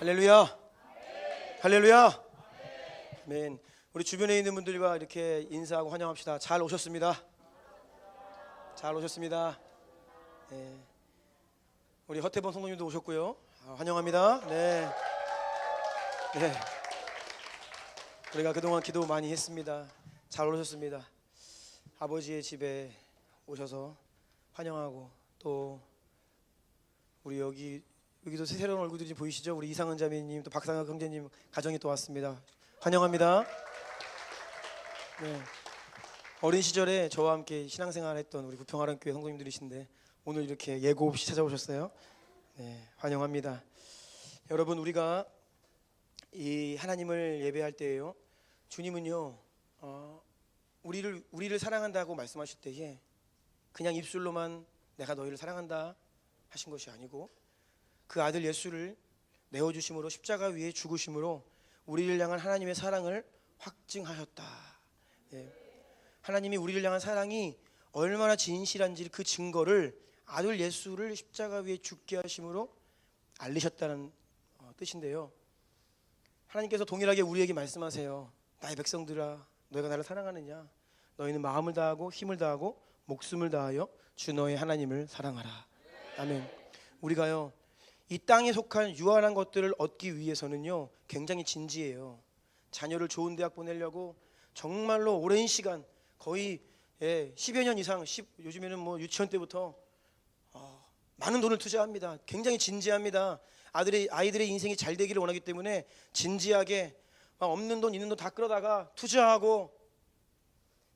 할렐루야. 할렐루야. 아멘. 우리 주변에 있는 분들과 이렇게 인사하고 환영합시다. 잘 오셨습니다. 잘 오셨습니다. 네. 우리 허태범 성도님도 오셨고요. 환영합니다. 네. 네. 우리가 그동안 기도 많이 했습니다. 잘 오셨습니다. 아버지의 집에 오셔서 환영하고, 또 우리 여기도 새로운 얼굴들이 보이시죠? 우리 이상은 자매님, 또 박상혁 형제님 가정이 또 왔습니다. 환영합니다. 네. 어린 시절에 저와 함께 신앙생활했던 우리 구평아랑교회 성도님들이신데 오늘 이렇게 예고 없이 찾아오셨어요. 네, 환영합니다. 여러분, 우리가 이 하나님을 예배할 때에요, 주님은요 우리를 사랑한다고 말씀하실 때에 그냥 입술로만 내가 너희를 사랑한다 하신 것이 아니고, 그 아들 예수를 내어주심으로, 십자가 위에 죽으심으로 우리를 향한 하나님의 사랑을 확증하셨다. 네. 하나님이 우리를 향한 사랑이 얼마나 진실한지 그 증거를 아들 예수를 십자가 위에 죽게 하심으로 알리셨다는 뜻인데요, 하나님께서 동일하게 우리에게 말씀하세요. 나의 백성들아, 너희가 나를 사랑하느냐? 너희는 마음을 다하고 힘을 다하고 목숨을 다하여 주 너의 하나님을 사랑하라. 아멘. 우리가요, 이 땅에 속한 유한한 것들을 얻기 위해서는요 굉장히 진지해요. 자녀를 좋은 대학 보내려고 정말로 오랜 시간, 거의 10여 년 이상, 요즘에는 뭐 유치원 때부터 많은 돈을 투자합니다. 굉장히 진지합니다. 아이들의 인생이 잘 되기를 원하기 때문에 진지하게 막 없는 돈 있는 돈 다 끌어다가 투자하고,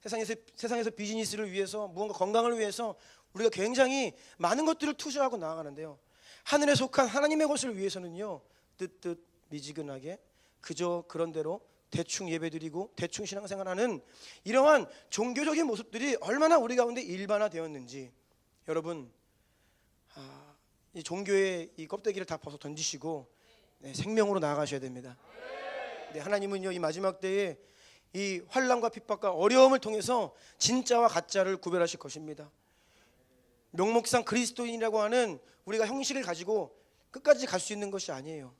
세상에서 비즈니스를 위해서, 무언가 건강을 위해서 우리가 굉장히 많은 것들을 투자하고 나아가는데요, 하늘에 속한 하나님의 것을 위해서는요 뜨뜻 미지근하게 그저 그런 대로 대충 예배드리고 대충 신앙생활하는 이러한 종교적인 모습들이 얼마나 우리 가운데 일반화되었는지, 여러분, 이 종교의 이 껍데기를 다 벗어 던지시고 생명으로 나아가셔야 됩니다. 하나님은요 이 마지막 때에 이 환난과 핍박과 어려움을 통해서 진짜와 가짜를 구별하실 것입니다. 명목상 그리스도인이라고 하는 우리가 형식을 가지고 끝까지 갈 수 있는 것이 아니에요.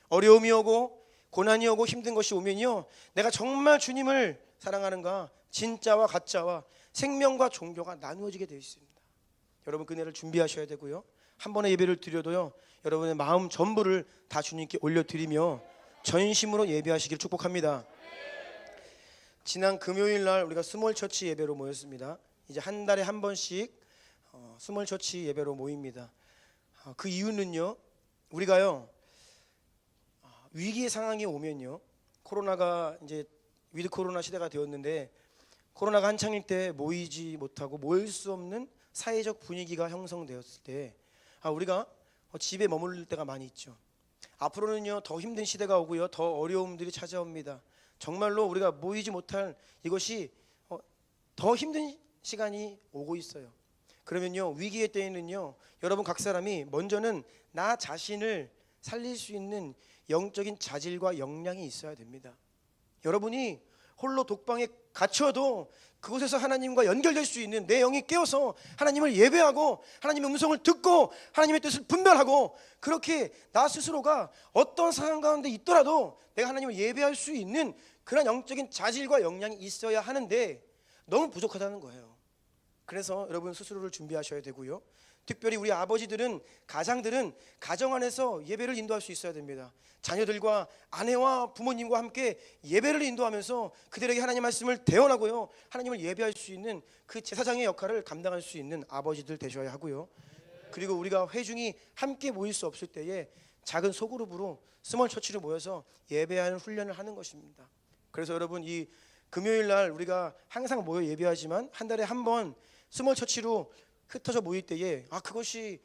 어려움이 오고 고난이 오고 힘든 것이 오면요, 내가 정말 주님을 사랑하는가, 진짜와 가짜와 생명과 종교가 나누어지게 되어 있습니다. 여러분, 그날을 준비하셔야 되고요, 한 번의 예배를 드려도요 여러분의 마음 전부를 다 주님께 올려드리며 전심으로 예배하시기를 축복합니다. 지난 금요일 날 우리가 스몰 처치 예배로 모였습니다. 이제 한 달에 한 번씩 스몰 처치 예배로 모입니다. 그 이유는요, 우리가요 위기의 상황이 오면요, 코로나가 이제 위드 코로나 시대가 되었는데, 코로나가 한창일 때 모이지 못하고 모일 수 없는 사회적 분위기가 형성되었을 때 우리가 집에 머무를 때가 많이 있죠. 앞으로는요 더 힘든 시대가 오고요, 더 어려움들이 찾아옵니다. 정말로 우리가 모이지 못할 이것이 더 힘든 시간이 오고 있어요. 그러면요, 위기의 때에는요 여러분 각 사람이 먼저는 나 자신을 살릴 수 있는 영적인 자질과 역량이 있어야 됩니다. 여러분이 홀로 독방에 갇혀도 그곳에서 하나님과 연결될 수 있는, 내 영이 깨어서 하나님을 예배하고 하나님의 음성을 듣고 하나님의 뜻을 분별하고, 그렇게 나 스스로가 어떤 상황 가운데 있더라도 내가 하나님을 예배할 수 있는 그런 영적인 자질과 역량이 있어야 하는데 너무 부족하다는 거예요. 그래서 여러분 스스로를 준비하셔야 되고요, 특별히 우리 아버지들은, 가장들은 가정 안에서 예배를 인도할 수 있어야 됩니다. 자녀들과 아내와 부모님과 함께 예배를 인도하면서 그들에게 하나님 말씀을 대언하고요, 하나님을 예배할 수 있는 그 제사장의 역할을 감당할 수 있는 아버지들 되셔야 하고요, 그리고 우리가 회중이 함께 모일 수 없을 때에 작은 소그룹으로 스몰 처치로 모여서 예배하는 훈련을 하는 것입니다. 그래서 여러분, 이 금요일 날 우리가 항상 모여 예배하지만 한 달에 한 번 스몰 처치로 흩어져 모일 때에 그것이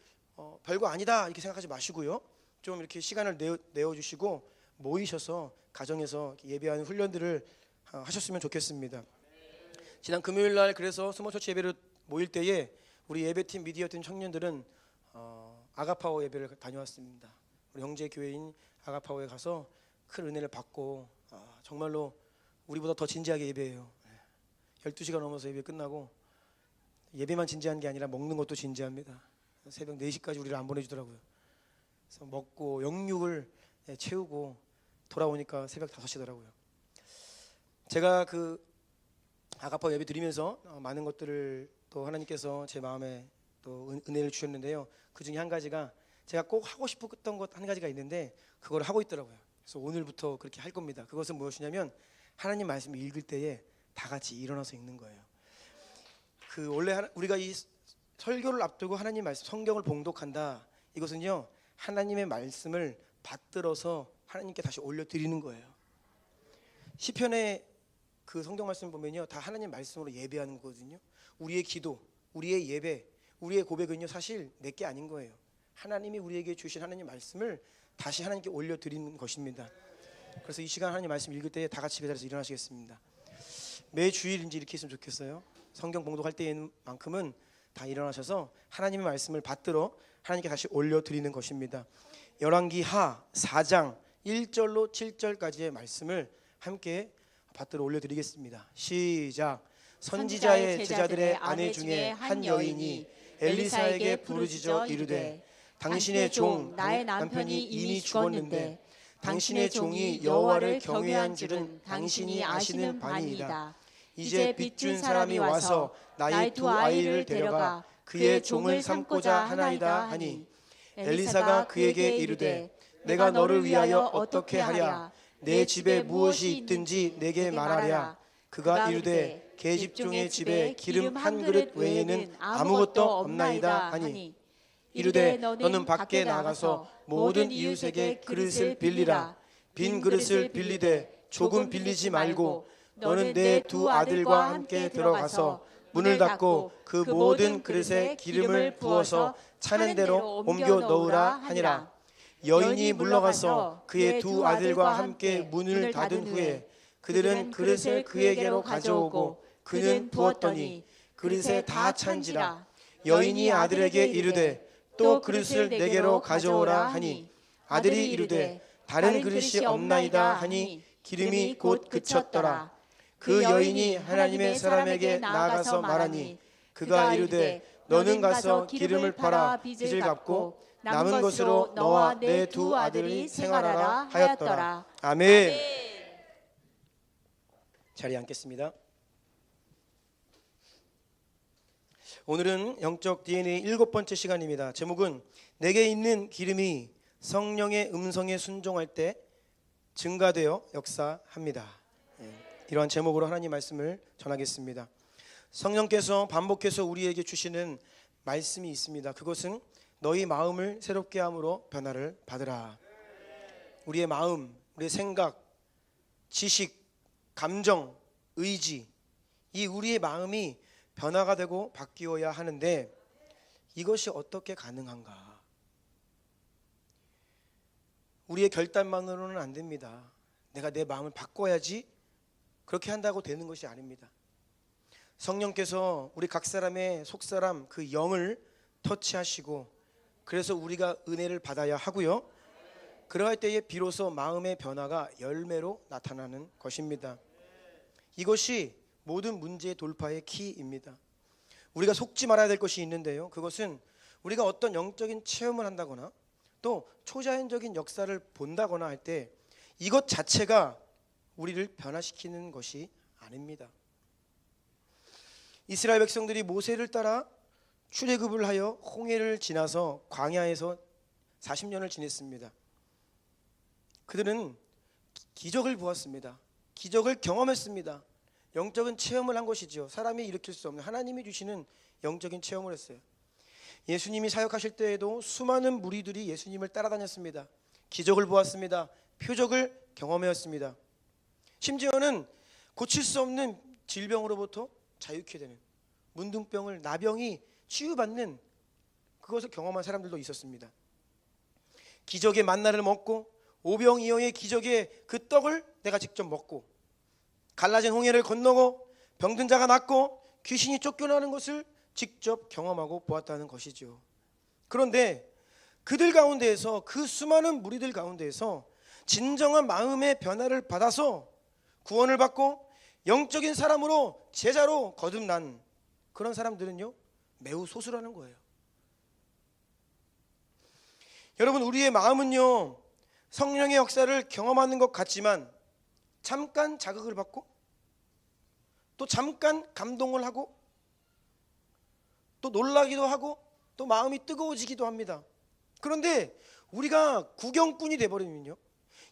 별거 아니다 이렇게 생각하지 마시고요, 좀 이렇게 시간을 내어주시고 모이셔서 가정에서 예배하는 훈련들을 하셨으면 좋겠습니다. 지난 금요일 날 그래서 스몰 처치 예배를 모일 때에 우리 예배팀, 미디어팀 청년들은 아가파워 예배를 다녀왔습니다. 우리 형제 교회인 아가파워에 가서 큰 은혜를 받고 정말로 우리보다 더 진지하게 예배해요. 12시가 넘어서 예배 끝나고 예배만 진지한 게 아니라 먹는 것도 진지합니다. 새벽 4시까지 우리를 안 보내주더라고요. 그래서 먹고 영육을 채우고 돌아오니까 새벽 5시더라고요. 제가 그 아가파 예배 드리면서 많은 것들을 또 하나님께서 제 마음에 또 은혜를 주셨는데요. 그 중에 한 가지가 제가 꼭 하고 싶었던 것 한 가지가 있는데 그걸 하고 있더라고요. 그래서 오늘부터 그렇게 할 겁니다. 그것은 무엇이냐면 하나님 말씀을 읽을 때에 다 같이 일어나서 읽는 거예요. 그 원래 우리가 이 설교를 앞두고 하나님 말씀 성경을 봉독한다. 이것은요 하나님의 말씀을 받들어서 하나님께 다시 올려드리는 거예요. 시편의 그 성경 말씀 보면요 다 하나님 말씀으로 예배하는 거거든요. 우리의 기도, 우리의 예배, 우리의 고백은요 사실 내게 아닌 거예요. 하나님이 우리에게 주신 하나님 말씀을 다시 하나님께 올려드리는 것입니다. 그래서 이 시간 하나님 말씀 읽을 때 다 같이 그 자리에서 일어나시겠습니다. 매 주일인지 이렇게 했으면 좋겠어요. 성경 봉독할 때만큼은 다 일어나셔서 하나님의 말씀을 받들어 하나님께 다시 올려드리는 것입니다. 열왕기하 4장 1절로 7절까지의 말씀을 함께 받들어 올려드리겠습니다. 시작. 선지자의 제자들의 아내 중에 한 여인이 엘리사에게 부르짖어 이르되 당신의 종 나의 남편이 이미 죽었는데 당신의 종이 여호와를 경외한 줄은 당신이 아시는 바니이다. 이제 빚준 사람이 와서 나의 두 아이를 데려가 그의 종을 삼고자 하나이다 하니 엘리사가 그에게 이르되 내가 너를 위하여 어떻게 하랴? 내 집에 무엇이 있든지 내게 말하랴. 그가 이르되 계집종의 집에 기름 한 그릇 외에는 아무것도 없나이다 하니 이르되 너는 밖에 나가서 모든 이웃에게 그릇을 빌리라. 빈 그릇을 빌리되 조금 빌리지 말고 너는 내 두 아들과 함께 들어가서 문을 닫고 그 모든 그릇에 기름을 부어서 차는 대로 옮겨 넣으라 하니라. 여인이 물러가서 그의 두 아들과 함께 문을 닫은 후에 그들은 그릇을 그에게로 가져오고 그는 부었더니 그릇에 다 찬지라. 여인이 아들에게 이르되 또 그릇을 내게로 가져오라 하니 아들이 이르되 다른 그릇이 없나이다 하니 기름이 곧 그쳤더라. 그 여인이 하나님의 사람에게 나아가서 말하니 그가 이르되 너는 가서 기름을 팔아 빚을 갚고 남은 것으로 너와 내 두 아들이 생활하라 하였더라. 아멘. 자리에 앉겠습니다. 오늘은 영적 DNA 7번째 시간입니다. 제목은 내게 있는 기름이 성령의 음성에 순종할 때 증가되어 역사합니다. 이러한 제목으로 하나님 말씀을 전하겠습니다. 성령께서 반복해서 우리에게 주시는 말씀이 있습니다. 그것은 너희 마음을 새롭게 함으로 변화를 받으라. 우리의 마음, 우리의 생각, 지식, 감정, 의지, 이 우리의 마음이 변화가 되고 바뀌어야 하는데 이것이 어떻게 가능한가? 우리의 결단만으로는 안 됩니다. 내가 내 마음을 바꿔야지 그렇게 한다고 되는 것이 아닙니다. 성령께서 우리 각 사람의 속사람 그 영을 터치하시고 그래서 우리가 은혜를 받아야 하고요. 그러할 때에 비로소 마음의 변화가 열매로 나타나는 것입니다. 이것이 모든 문제의 돌파의 키입니다. 우리가 속지 말아야 될 것이 있는데요. 그것은 우리가 어떤 영적인 체험을 한다거나 또 초자연적인 역사를 본다거나 할 때 이것 자체가 우리를 변화시키는 것이 아닙니다. 이스라엘 백성들이 모세를 따라 출애굽을 하여 홍해를 지나서 광야에서 40년을 지냈습니다. 그들은 기적을 보았습니다. 기적을 경험했습니다. 영적인 체험을 한 것이죠. 사람이 일으킬 수 없는 하나님이 주시는 영적인 체험을 했어요. 예수님이 사역하실 때에도 수많은 무리들이 예수님을 따라다녔습니다. 기적을 보았습니다. 표적을 경험하였습니다. 심지어는 고칠 수 없는 질병으로부터 자유케 되는 문둥병을 나병이 치유받는 그것을 경험한 사람들도 있었습니다. 기적의 만나를 먹고 오병이어의 기적의 그 떡을 내가 직접 먹고 갈라진 홍해를 건너고 병든 자가 낫고 귀신이 쫓겨나는 것을 직접 경험하고 보았다는 것이죠. 그런데 그들 가운데에서 그 수많은 무리들 가운데에서 진정한 마음의 변화를 받아서 구원을 받고 영적인 사람으로 제자로 거듭난 그런 사람들은요 매우 소수라는 거예요. 여러분 우리의 마음은요 성령의 역사를 경험하는 것 같지만 잠깐 자극을 받고 또 잠깐 감동을 하고 또 놀라기도 하고 또 마음이 뜨거워지기도 합니다. 그런데 우리가 구경꾼이 돼버리면요,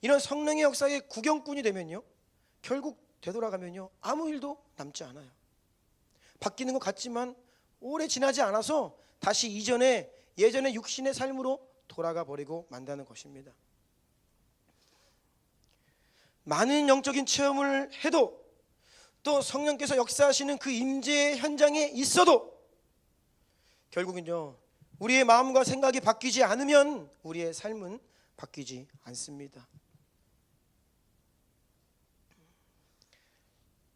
이런 성령의 역사의 구경꾼이 되면요, 결국 되돌아가면요 아무 일도 남지 않아요. 바뀌는 것 같지만 오래 지나지 않아서 다시 예전의 육신의 삶으로 돌아가 버리고 만다는 것입니다. 많은 영적인 체험을 해도 또 성령께서 역사하시는 그 임재 현장에 있어도 결국은요 우리의 마음과 생각이 바뀌지 않으면 우리의 삶은 바뀌지 않습니다.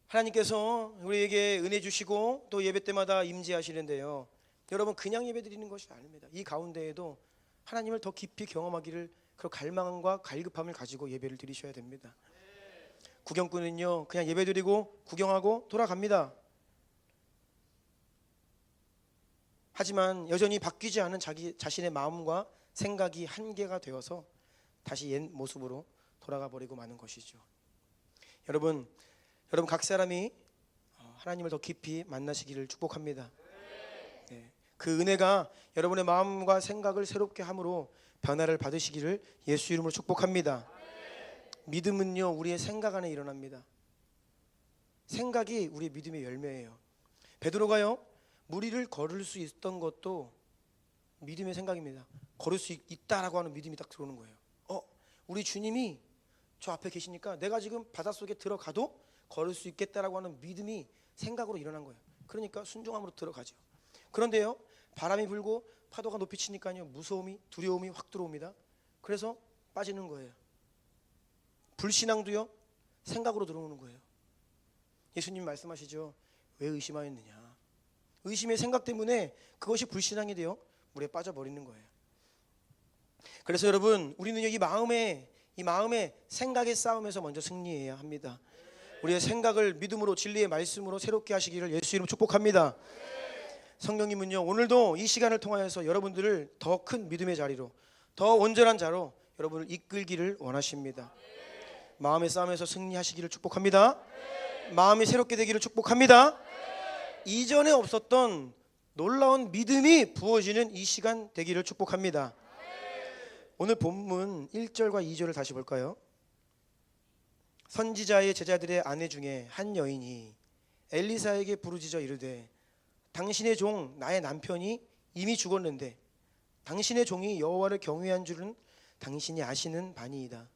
하나님께서 우리에게 은혜 주시고 또 예배 때마다 임재하시는데요, 여러분 그냥 예배 드리는 것이 아닙니다. 이 가운데에도 하나님을 더 깊이 경험하기를 그런 갈망과 갈급함을 가지고 예배를 드리셔야 됩니다. 구경꾼은요 그냥 예배 드리고 구경하고 돌아갑니다. 하지만 여전히 바뀌지 않은 자기 자신의 마음과 생각이 한계가 되어서 다시 옛 모습으로 돌아가 버리고 마는 것이죠. 여러분 각 사람이 하나님을 더 깊이 만나시기를 축복합니다. 그 은혜가 여러분의 마음과 생각을 새롭게 함으로 변화를 받으시기를 예수 이름으로 축복합니다. 믿음은요 우리의 생각 안에 일어납니다. 생각이 우리의 믿음의 열매예요. 베드로가요 물 위를 걸을 수 있던 것도 믿음의 생각입니다. 걸을 수 있다라고 하는 믿음이 딱 들어오는 거예요. 우리 주님이 저 앞에 계시니까 내가 지금 바닷속에 들어가도 걸을 수 있겠다라고 하는 믿음이 생각으로 일어난 거예요. 그러니까 순종함으로 들어가죠. 그런데요 바람이 불고 파도가 높이 치니까요 무서움이 두려움이 확 들어옵니다. 그래서 빠지는 거예요. 불신앙도요 생각으로 들어오는 거예요. 예수님 말씀하시죠. 왜 의심하였느냐. 의심의 생각 때문에 그것이 불신앙이 되어 물에 빠져버리는 거예요. 그래서 여러분 우리는 이 마음의 생각의 싸움에서 먼저 승리해야 합니다. 우리의 생각을 믿음으로 진리의 말씀으로 새롭게 하시기를 예수 이름으로 축복합니다. 성령님은요 오늘도 이 시간을 통하여서 여러분들을 더 큰 믿음의 자리로 더 온전한 자로 여러분을 이끌기를 원하십니다. 마음의 싸움에서 승리하시기를 축복합니다. 마음이 새롭게 되기를 축복합니다. 이전에 없었던 놀라운 믿음이 부어지는 이 시간 되기를 축복합니다. 오늘 본문 1절과 2절을 다시 볼까요? 선지자의 제자들의 아내 중에 한 여인이 엘리사에게 부르짖어 이르되 당신의 종 나의 남편이 이미 죽었는데 당신의 종이 여호와를 경외한 줄은 당신이 아시는 바니이다.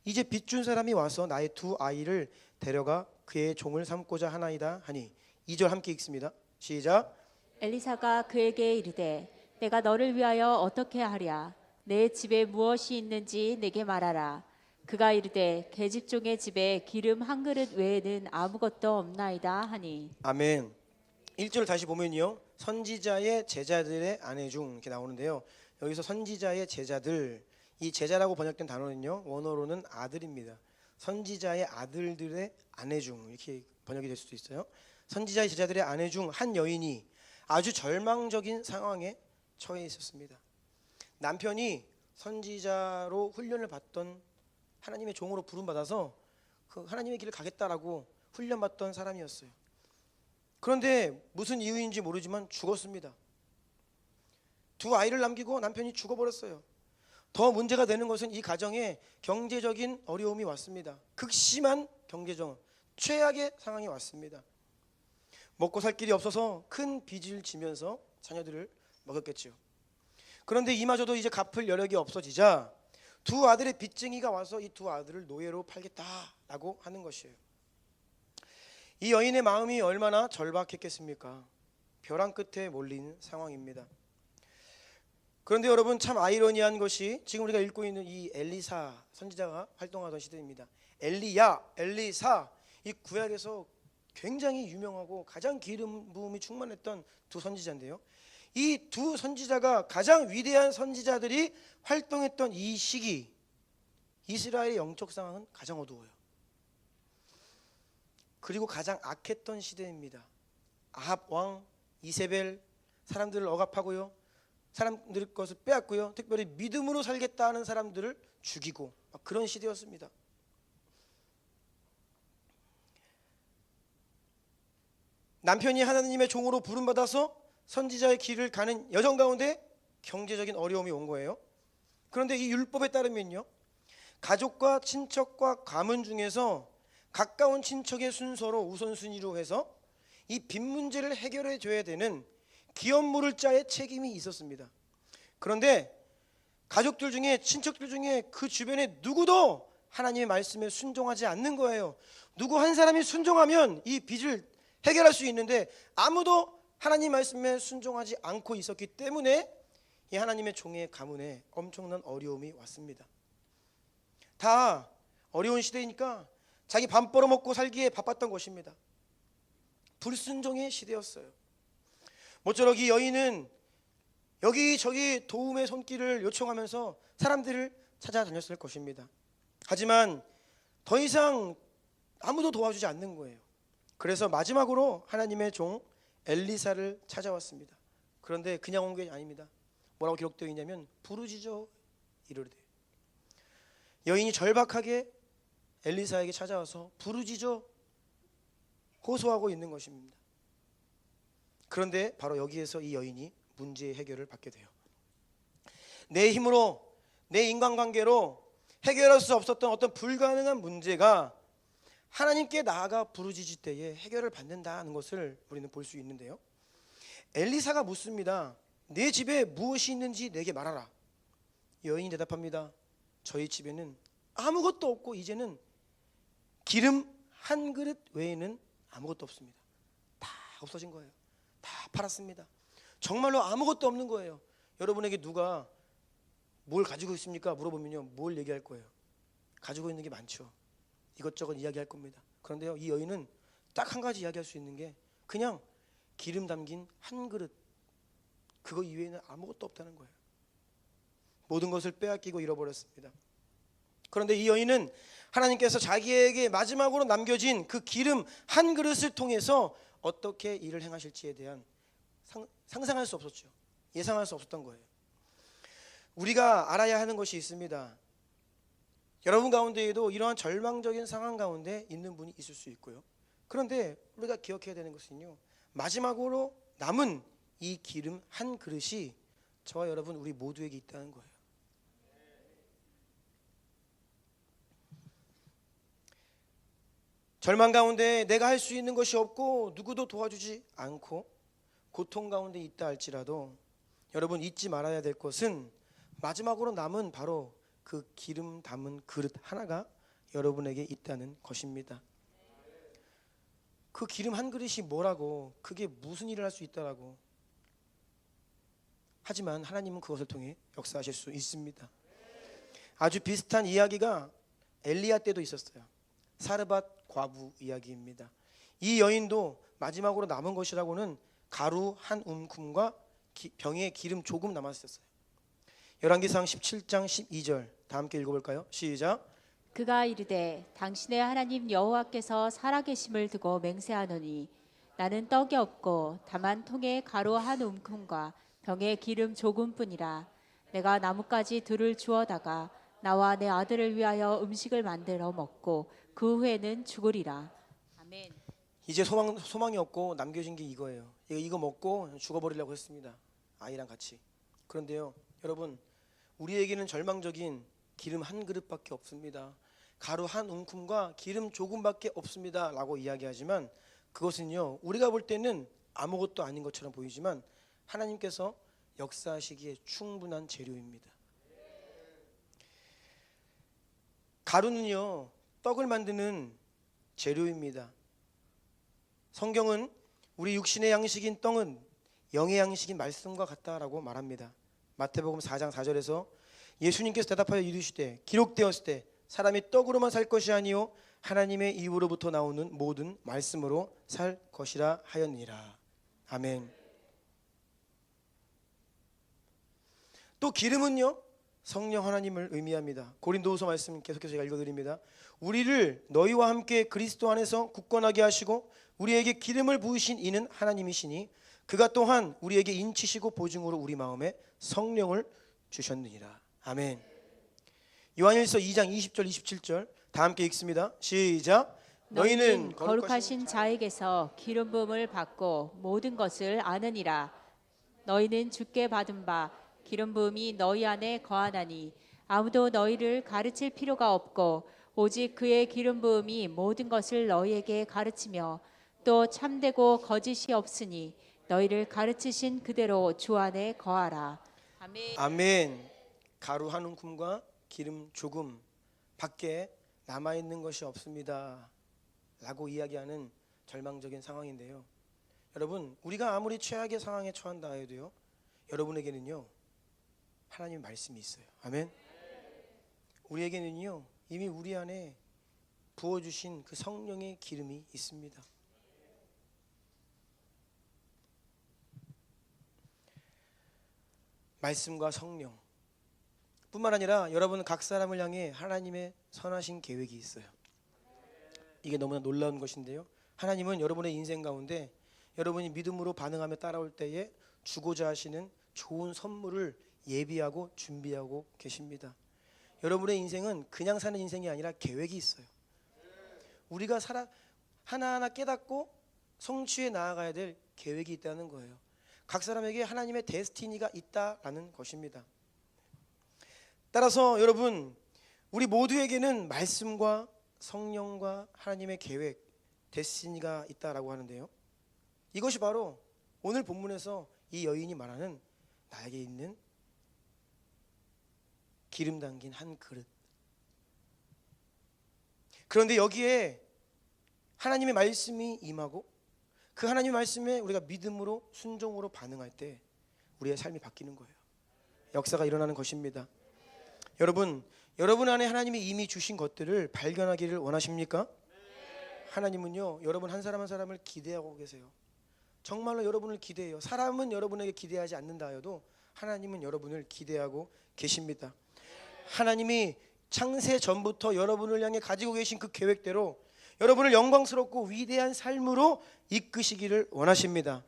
이제 빚준 사람이 와서 나의 두 아이를 데려가 그의 종을 삼고자 하나이다 하니 2절 함께 읽습니다. 시작. 엘리사가 그에게 이르되 내가 너를 위하여 어떻게 하랴. 내 집에 무엇이 있는지 내게 말하라. 그가 이르되 계집종의 집에 기름 한 그릇 외에는 아무것도 없나이다 하니. 아멘. 1절 다시 보면요 선지자의 제자들의 아내 중 이렇게 나오는데요, 여기서 선지자의 제자들, 이 제자라고 번역된 단어는요 원어로는 아들입니다. 선지자의 아들들의 아내 중 이렇게 번역이 될 수도 있어요. 선지자의 제자들의 아내 중 한 여인이 아주 절망적인 상황에 처해 있었습니다. 남편이 선지자로 훈련을 받던 하나님의 종으로 부름받아서 그 하나님의 길을 가겠다라고 훈련받던 사람이었어요. 그런데 무슨 이유인지 모르지만 죽었습니다. 두 아이를 남기고 남편이 죽어버렸어요. 더 문제가 되는 것은 이 가정에 경제적인 어려움이 왔습니다. 극심한 경제적 최악의 상황이 왔습니다. 먹고 살 길이 없어서 큰 빚을 지면서 자녀들을 먹였겠죠. 그런데 이마저도 이제 갚을 여력이 없어지자 두 아들의 빚쟁이가 와서 이 두 아들을 노예로 팔겠다라고 하는 것이에요. 이 여인의 마음이 얼마나 절박했겠습니까? 벼랑 끝에 몰린 상황입니다. 그런데 여러분 참 아이러니한 것이 지금 우리가 읽고 있는 이 엘리사 선지자가 활동하던 시대입니다. 엘리사, 이 구약에서 굉장히 유명하고 가장 기름 부음이 충만했던 두 선지자인데요, 이 두 선지자가 가장 위대한 선지자들이 활동했던 이 시기, 이스라엘의 영적 상황은 가장 어두워요. 그리고 가장 악했던 시대입니다. 아합 왕, 이세벨, 사람들을 억압하고요, 사람들 것을 빼앗고요. 특별히 믿음으로 살겠다 하는 사람들을 죽이고 막 그런 시대였습니다. 남편이 하나님의 종으로 부름받아서 선지자의 길을 가는 여정 가운데 경제적인 어려움이 온 거예요. 그런데 이 율법에 따르면요, 가족과 친척과 가문 중에서 가까운 친척의 순서로 우선순위로 해서 이 빚 문제를 해결해 줘야 되는 기업물을 자의 책임이 있었습니다. 그런데 가족들 중에, 친척들 중에 그 주변에 누구도 하나님의 말씀에 순종하지 않는 거예요. 누구 한 사람이 순종하면 이 빚을 해결할 수 있는데 아무도 하나님 말씀에 순종하지 않고 있었기 때문에 이 하나님의 종의 가문에 엄청난 어려움이 왔습니다. 다 어려운 시대이니까 자기 밥 벌어먹고 살기에 바빴던 것입니다. 불순종의 시대였어요. 모쪼록 이 여인은 여기저기 도움의 손길을 요청하면서 사람들을 찾아다녔을 것입니다. 하지만 더 이상 아무도 도와주지 않는 거예요. 그래서 마지막으로 하나님의 종 엘리사를 찾아왔습니다. 그런데 그냥 온 게 아닙니다. 뭐라고 기록되어 있냐면 부르짖어 이르되, 여인이 절박하게 엘리사에게 찾아와서 부르짖어 호소하고 있는 것입니다. 그런데 바로 여기에서 이 여인이 문제의 해결을 받게 돼요. 내 힘으로, 내 인간관계로 해결할 수 없었던 어떤 불가능한 문제가 하나님께 나아가 부르짖을 때에 해결을 받는다는 것을 우리는 볼 수 있는데요. 엘리사가 묻습니다. 내 집에 무엇이 있는지 내게 말하라. 여인이 대답합니다. 저희 집에는 아무것도 없고 이제는 기름 한 그릇 외에는 아무것도 없습니다. 다 없어진 거예요. 다 팔았습니다. 정말로 아무것도 없는 거예요. 여러분에게 누가 뭘 가지고 있습니까? 물어보면요, 뭘 얘기할 거예요? 가지고 있는 게 많죠. 이것저것 이야기할 겁니다. 그런데요, 이 여인은 딱 한 가지 이야기할 수 있는 게 그냥 기름 담긴 한 그릇, 그거 이외에는 아무것도 없다는 거예요. 모든 것을 빼앗기고 잃어버렸습니다. 그런데 이 여인은 하나님께서 자기에게 마지막으로 남겨진 그 기름 한 그릇을 통해서 어떻게 일을 행하실지에 대한 상상할 수 없었죠. 예상할 수 없었던 거예요. 우리가 알아야 하는 것이 있습니다. 여러분 가운데에도 이러한 절망적인 상황 가운데 있는 분이 있을 수 있고요. 그런데 우리가 기억해야 되는 것은요, 마지막으로 남은 이 기름 한 그릇이 저와 여러분 우리 모두에게 있다는 거예요. 절망 가운데 내가 할 수 있는 것이 없고 누구도 도와주지 않고 고통 가운데 있다 할지라도 여러분 잊지 말아야 될 것은 마지막으로 남은 바로 그 기름 담은 그릇 하나가 여러분에게 있다는 것입니다. 그 기름 한 그릇이 뭐라고, 그게 무슨 일을 할 수 있다라고. 하지만 하나님은 그것을 통해 역사하실 수 있습니다. 아주 비슷한 이야기가 엘리야 때도 있었어요. 사르밧 과부 이야기입니다. 이 여인도 마지막으로 남은 것이라고는 가루 한 움큼과 병에 기름 조금 남았었어요. 열왕기상 17장 12절 다 함께 읽어볼까요? 시작. 그가 이르되 당신의 하나님 여호와께서 살아계심을 두고 맹세하노니 나는 떡이 없고 다만 통에 가루 한 움큼과 병에 기름 조금뿐이라. 내가 나뭇가지 둘을 주어다가 나와 내 아들을 위하여 음식을 만들어 먹고 그 후에는 죽으리라. 아멘. 이제 소망이 없고 남겨진 게 이거예요. 이거 먹고 죽어버리려고 했습니다. 아이랑 같이. 그런데요, 여러분, 우리에게는 절망적인 기름 한 그릇밖에 없습니다. 가루 한 움큼과 기름 조금밖에 없습니다 라고 이야기하지만 그것은요, 우리가 볼 때는 아무것도 아닌 것처럼 보이지만 하나님께서 역사하시기에 충분한 재료입니다. 가루는요, 떡을 만드는 재료입니다. 성경은 우리 육신의 양식인 떡은 영의 양식인 말씀과 같다라고 말합니다. 마태복음 4장 4절에서 예수님께서 대답하여 이르시되 기록되었을 때 사람이 떡으로만 살 것이 아니요 하나님의 입으로부터 나오는 모든 말씀으로 살 것이라 하였느니라. 아멘. 또 기름은요, 성령 하나님을 의미합니다. 고린도후서 말씀 계속해서 제가 읽어드립니다. 우리를 너희와 함께 그리스도 안에서 굳건하게 하시고 우리에게 기름을 부으신 이는 하나님이시니 그가 또한 우리에게 인치시고 보증으로 우리 마음에 성령을 주셨느니라. 아멘. 요한일서 2장 20절 27절 다 함께 읽습니다. 시작. 너희는 거룩하신 자에게서 기름 부음을 받고 모든 것을 아느니라. 너희는 주께 받은 바 기름 부음이 너희 안에 거하나니 아무도 너희를 가르칠 필요가 없고 오직 그의 기름 부음이 모든 것을 너희에게 가르치며 또 참되고 거짓이 없으니 너희를 가르치신 그대로 주 안에 거하라. 아멘. 아멘. 가루 한 움큼과 기름 조금 밖에 남아 있는 것이 없습니다. 라고 이야기하는 절망적인 상황인데요. 여러분, 우리가 아무리 최악의 상황에 처한다 해도요, 여러분에게는요 하나님의 말씀이 있어요. 아멘. 우리에게는요 이미 우리 안에 부어주신 그 성령의 기름이 있습니다. 말씀과 성령 뿐만 아니라 여러분 각 사람을 향해 하나님의 선하신 계획이 있어요. 이게 너무나 놀라운 것인데요, 하나님은 여러분의 인생 가운데 여러분이 믿음으로 반응하며 따라올 때에 주고자 하시는 좋은 선물을 예비하고 준비하고 계십니다. 여러분의 인생은 그냥 사는 인생이 아니라 계획이 있어요. 우리가 하나하나 깨닫고 성취해 나아가야 될 계획이 있다는 거예요. 각 사람에게 하나님의 데스티니가 있다라는 것입니다. 따라서 여러분, 우리 모두에게는 말씀과 성령과 하나님의 계획, 데스티니가 있다라고 하는데요, 이것이 바로 오늘 본문에서 이 여인이 말하는 나에게 있는 기름 담긴 한 그릇. 그런데 여기에 하나님의 말씀이 임하고 그 하나님의 말씀에 우리가 믿음으로 순종으로 반응할 때 우리의 삶이 바뀌는 거예요. 역사가 일어나는 것입니다. 여러분 안에 하나님이 이미 주신 것들을 발견하기를 원하십니까? 하나님은요 여러분 한 사람 한 사람을 기대하고 계세요. 정말로 여러분을 기대해요. 사람은 여러분에게 기대하지 않는다 해도 하나님은 여러분을 기대하고 계십니다. 하나님이 창세 전부터 여러분을 향해 가지고 계신 그 계획대로 여러분을 영광스럽고 위대한 삶으로 이끄시기를 원하십니다.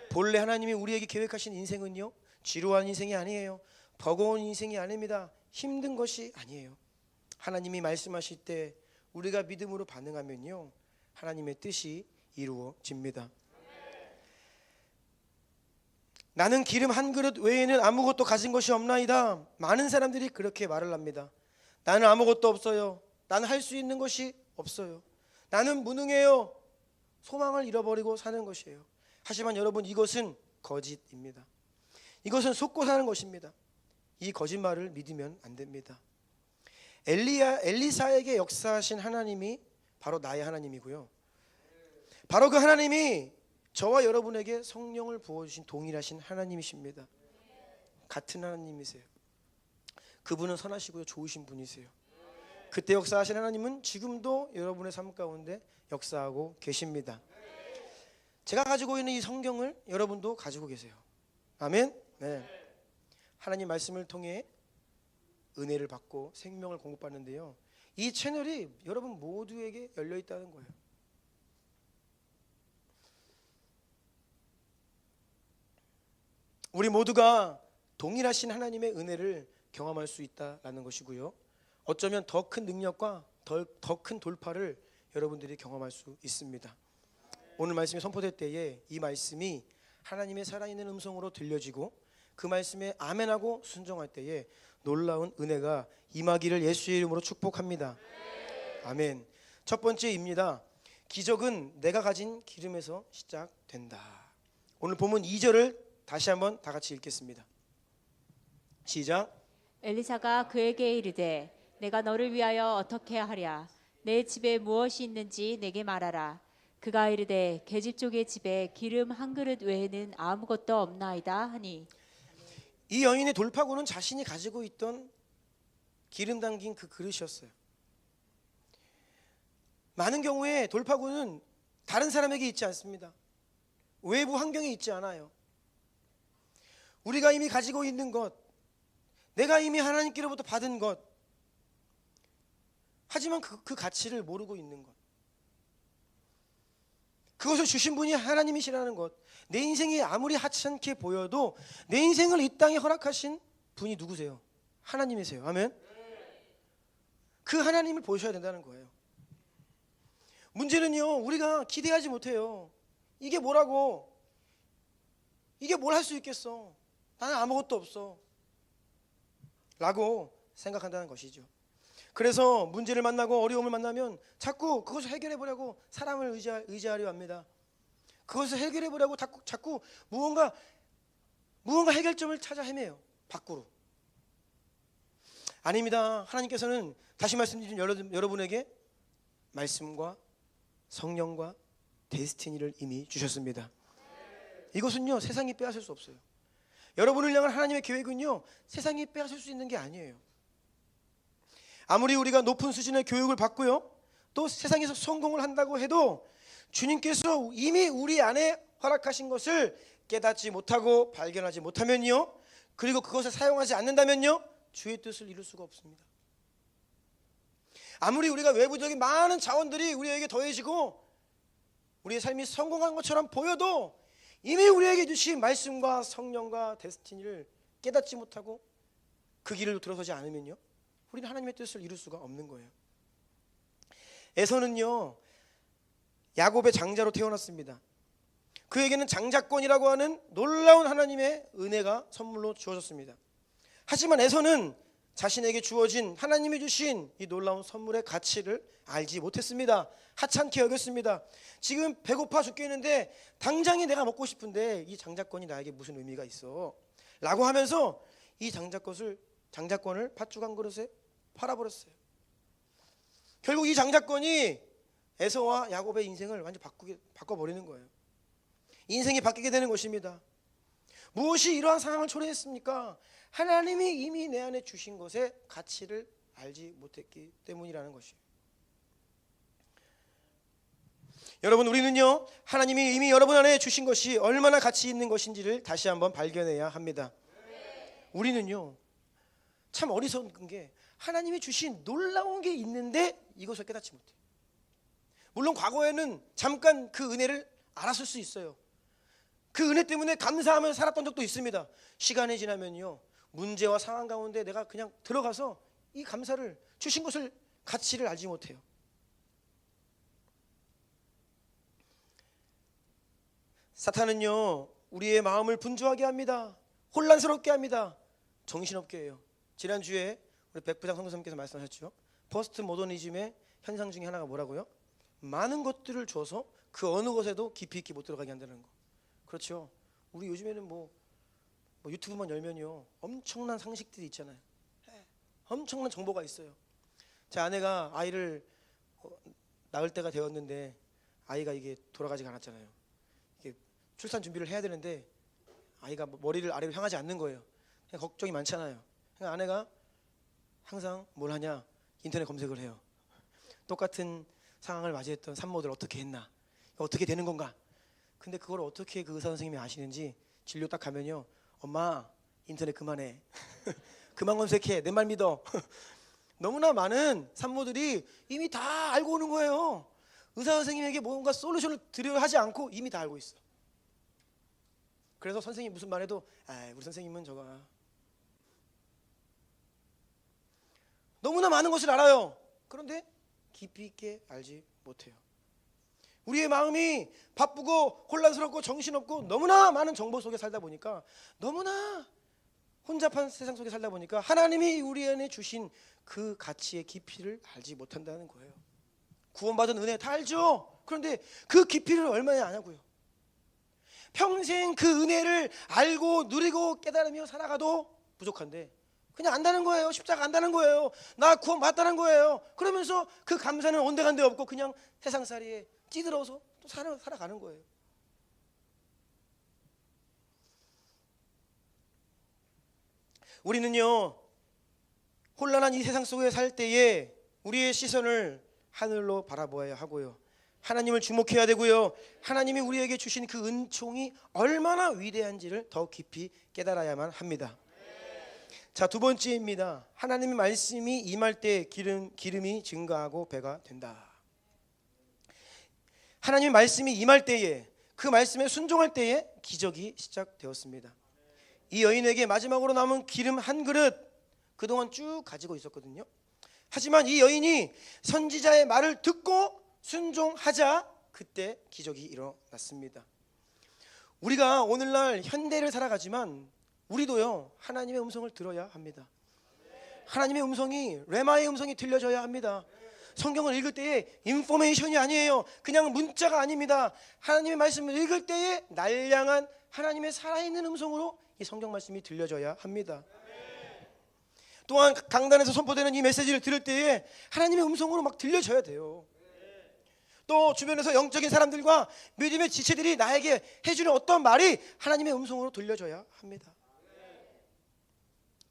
본래 하나님이 우리에게 계획하신 인생은요 지루한 인생이 아니에요. 버거운 인생이 아닙니다. 힘든 것이 아니에요. 하나님이 말씀하실 때 우리가 믿음으로 반응하면요 하나님의 뜻이 이루어집니다. 나는 기름 한 그릇 외에는 아무것도 가진 것이 없나이다. 많은 사람들이 그렇게 말을 합니다. 나는 아무것도 없어요. 나는 할 수 있는 것이 없어요. 나는 무능해요. 소망을 잃어버리고 사는 것이에요. 하지만 여러분, 이것은 거짓입니다. 이것은 속고 사는 것입니다. 이 거짓말을 믿으면 안 됩니다. 엘리사에게 역사하신 하나님이 바로 나의 하나님이고요, 바로 그 하나님이 저와 여러분에게 성령을 부어주신 동일하신 하나님이십니다. 같은 하나님이세요. 그분은 선하시고요 좋으신 분이세요. 그때 역사하신 하나님은 지금도 여러분의 삶 가운데 역사하고 계십니다. 제가 가지고 있는 이 성경을 여러분도 가지고 계세요. 아멘. 네. 하나님 말씀을 통해 은혜를 받고 생명을 공급받는데요, 이 채널이 여러분 모두에게 열려 있다는 거예요. 우리 모두가 동일하신 하나님의 은혜를 경험할 수 있다라는 것이고요, 어쩌면 더 큰 능력과 더 큰 돌파를 여러분들이 경험할 수 있습니다. 오늘 말씀이 선포될 때에 이 말씀이 하나님의 살아있는 음성으로 들려지고 그 말씀에 아멘하고 순종할 때에 놀라운 은혜가 임하기를 예수의 이름으로 축복합니다. 아멘. 첫 번째입니다. 기적은 내가 가진 기름에서 시작된다. 오늘 본문 2절을 다시 한번 다 같이 읽겠습니다. 시작. 엘리사가 그에게 이르되 내가 너를 위하여 어떻게 하랴? 내 집에 무엇이 있는지 내게 말하라. 그가 이르되 계집 쪽의 집에 기름 한 그릇 외에는 아무것도 없나이다 하니. 이 여인의 돌파구는 자신이 가지고 있던 기름 담긴 그 그릇이었어요. 많은 경우에 돌파구는 다른 사람에게 있지 않습니다. 외부 환경에 있지 않아요. 우리가 이미 가지고 있는 것, 내가 이미 하나님께로부터 받은 것, 하지만 그 가치를 모르고 있는 것. 그것을 주신 분이 하나님이시라는 것, 내 인생이 아무리 하찮게 보여도 내 인생을 이 땅에 허락하신 분이 누구세요? 하나님이세요. 아멘. 그 하나님을 보셔야 된다는 거예요. 문제는요, 우리가 기대하지 못해요. 이게 뭐라고? 이게 뭘 할 수 있겠어? 나는 아무것도 없어 라고 생각한다는 것이죠. 그래서 문제를 만나고 어려움을 만나면 자꾸 그것을 해결해 보려고 사람을 의지하려 합니다. 그것을 해결해 보려고 자꾸 무언가 해결점을 찾아 헤매요. 밖으로. 아닙니다. 하나님께서는 다시 말씀드린 여러분에게 말씀과 성령과 데스티니를 이미 주셨습니다. 이것은요, 세상이 빼앗을 수 없어요. 여러분을 향한 하나님의 계획은요, 세상이 빼앗을 수 있는 게 아니에요. 아무리 우리가 높은 수준의 교육을 받고요, 또 세상에서 성공을 한다고 해도 주님께서 이미 우리 안에 허락하신 것을 깨닫지 못하고 발견하지 못하면요, 그리고 그것을 사용하지 않는다면요, 주의 뜻을 이룰 수가 없습니다. 아무리 우리가 외부적인 많은 자원들이 우리에게 더해지고 우리의 삶이 성공한 것처럼 보여도 이미 우리에게 주신 말씀과 성령과 데스티니를 깨닫지 못하고 그 길을 들어서지 않으면요, 우리는 하나님의 뜻을 이룰 수가 없는 거예요. 에서는요, 야곱의 장자로 태어났습니다. 그에게는 장자권이라고 하는 놀라운 하나님의 은혜가 선물로 주어졌습니다. 하지만 에서는 자신에게 주어진 하나님이 주신 이 놀라운 선물의 가치를 알지 못했습니다. 하찮게 여겼습니다. 지금 배고파 죽겠는데 당장에 내가 먹고 싶은데 이 장자권이 나에게 무슨 의미가 있어? 라고 하면서 이 장자권을 팥죽 한 그릇에 팔아버렸어요. 결국 이 장자권이 에서와 야곱의 인생을 완전히 바꿔버리는 거예요. 인생이 바뀌게 되는 것입니다. 무엇이 이러한 상황을 초래했습니까? 하나님이 이미 내 안에 주신 것의 가치를 알지 못했기 때문이라는 것이에요. 여러분, 우리는요, 하나님이 이미 여러분 안에 주신 것이 얼마나 가치 있는 것인지를 다시 한번 발견해야 합니다. 우리는요, 참 어리석은 게 하나님이 주신 놀라운 게 있는데 이것을 깨닫지 못해요. 물론 과거에는 잠깐 그 은혜를 알았을 수 있어요. 그 은혜 때문에 감사하며 살았던 적도 있습니다. 시간이 지나면요, 문제와 상황 가운데 내가 그냥 들어가서 이 감사를 주신 것을 가치를 알지 못해요. 사탄은요, 우리의 마음을 분주하게 합니다. 혼란스럽게 합니다. 정신없게 해요. 지난주에 우리 백부장 성교사님께서 말씀하셨죠. 포스트 모더니즘의 현상 중에 하나가 뭐라고요? 많은 것들을 줘서 그 어느 것에도 깊이 있게 못 들어가게 한다는 거. 그렇죠. 우리 요즘에는 뭐 유튜브만 열면요, 엄청난 상식들이 있잖아요. 엄청난 정보가 있어요. 제 아내가 아이를 낳을 때가 되었는데 아이가 이게 돌아가지가 않았잖아요. 이게 출산 준비를 해야 되는데 아이가 머리를 아래로 향하지 않는 거예요. 걱정이 많잖아요. 그러니까 아내가 항상 뭘 하냐, 인터넷 검색을 해요. 똑같은 상황을 맞이했던 산모들 어떻게 했나, 어떻게 되는 건가. 근데 그걸 어떻게 그 의사 선생님이 아시는지, 진료 딱 가면요, 엄마 인터넷 그만해. 그만 검색해. 내 말 믿어. 너무나 많은 산모들이 이미 다 알고 오는 거예요. 의사 선생님에게 뭔가 솔루션을 드려야 하지 않고 이미 다 알고 있어. 그래서 선생님 무슨 말해도 우리 선생님은 저거 너무나 많은 것을 알아요. 그런데 깊이 있게 알지 못해요. 우리의 마음이 바쁘고 혼란스럽고 정신없고 너무나 많은 정보 속에 살다 보니까, 너무나 혼잡한 세상 속에 살다 보니까 하나님이 우리 안에 주신 그 가치의 깊이를 알지 못한다는 거예요. 구원받은 은혜 다 알죠. 그런데 그 깊이를 얼마나 아냐고요. 평생 그 은혜를 알고 누리고 깨달으며 살아가도 부족한데 그냥 안다는 거예요. 십자가 안다는 거예요. 나 구원받았다는 거예요. 그러면서 그 감사는 온데간데 없고 그냥 세상살이에 찌들어서 또 살아가는 거예요. 우리는요, 혼란한 이 세상 속에 살 때에 우리의 시선을 하늘로 바라보아야 하고요, 하나님을 주목해야 되고요, 하나님이 우리에게 주신 그 은총이 얼마나 위대한지를 더 깊이 깨달아야만 합니다. 자, 두 번째입니다. 하나님의 말씀이 임할 때 기름이 증가하고 배가 된다. 하나님의 말씀이 임할 때에, 그 말씀에 순종할 때에 기적이 시작되었습니다. 이 여인에게 마지막으로 남은 기름 한 그릇, 그동안 쭉 가지고 있었거든요. 하지만 이 여인이 선지자의 말을 듣고 순종하자 그때 기적이 일어났습니다. 우리가 오늘날 현대를 살아가지만 우리도요, 하나님의 음성을 들어야 합니다. 하나님의 음성이, 레마의 음성이 들려져야 합니다. 성경을 읽을 때에 인포메이션이 아니에요. 그냥 문자가 아닙니다. 하나님의 말씀을 읽을 때에 날량한 하나님의 살아있는 음성으로 이 성경 말씀이 들려져야 합니다. 또한 강단에서 선포되는 이 메시지를 들을 때에 하나님의 음성으로 막 들려져야 돼요. 또 주변에서 영적인 사람들과 믿음의 지체들이 나에게 해주는 어떤 말이 하나님의 음성으로 들려져야 합니다.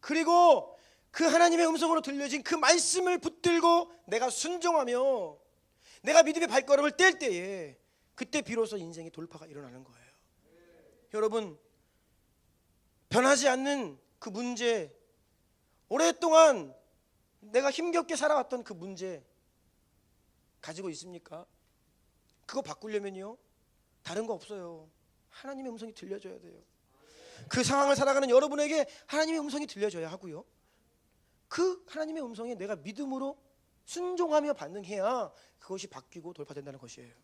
그리고 그 하나님의 음성으로 들려진 그 말씀을 붙들고 내가 순종하며 내가 믿음의 발걸음을 뗄 때에 그때 비로소 인생의 돌파가 일어나는 거예요. 여러분, 변하지 않는 그 문제, 오랫동안 내가 힘겹게 살아왔던 그 문제 가지고 있습니까? 그거 바꾸려면요, 다른 거 없어요. 하나님의 음성이 들려줘야 돼요. 그 상황을 살아가는 여러분에게 하나님의 음성이 들려줘야 하고요, 그 하나님의 음성에 내가 믿음으로 순종하며 반응해야 그것이 바뀌고 돌파된다는 것이에요.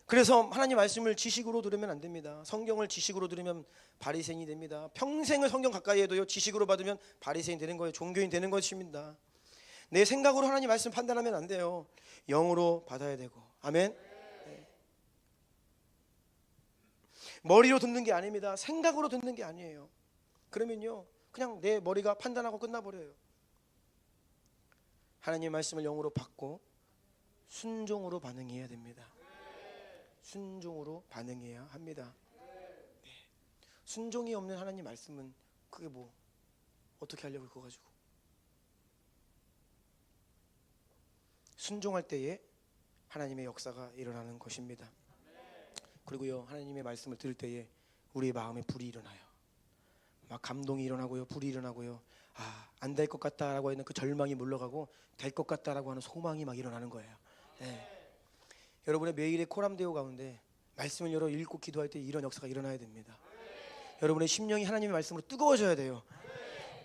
그래서 하나님 말씀을 지식으로 들으면 안 됩니다. 성경을 지식으로 들으면 바리새인이 됩니다. 평생을 성경 가까이 해도요, 지식으로 받으면 바리새인 되는 거예요. 종교인 되는 것입니다. 내 생각으로 하나님 말씀 판단하면 안 돼요. 영으로 받아야 되고. 아멘. 네. 머리로 듣는 게 아닙니다. 생각으로 듣는 게 아니에요. 그러면요, 그냥 내 머리가 판단하고 끝나버려요. 하나님의 말씀을 영으로 받고 순종으로 반응해야 됩니다. 순종으로 반응해야 합니다. 네. 순종이 없는 하나님 말씀은 그게 뭐 어떻게 하려고 그거 가지고. 순종할 때에 하나님의 역사가 일어나는 것입니다. 그리고요, 하나님의 말씀을 들을 때에 우리의 마음에 불이 일어나요. 막 감동이 일어나고요, 불이 일어나고요. 안 될 것 같다라고 하는 그 절망이 물러가고 될 것 같다라고 하는 소망이 막 일어나는 거예요. 네. 여러분의 매일의 코람데오 가운데 말씀을 열어 읽고 기도할 때 이런 역사가 일어나야 됩니다. 여러분의 심령이 하나님의 말씀으로 뜨거워져야 돼요.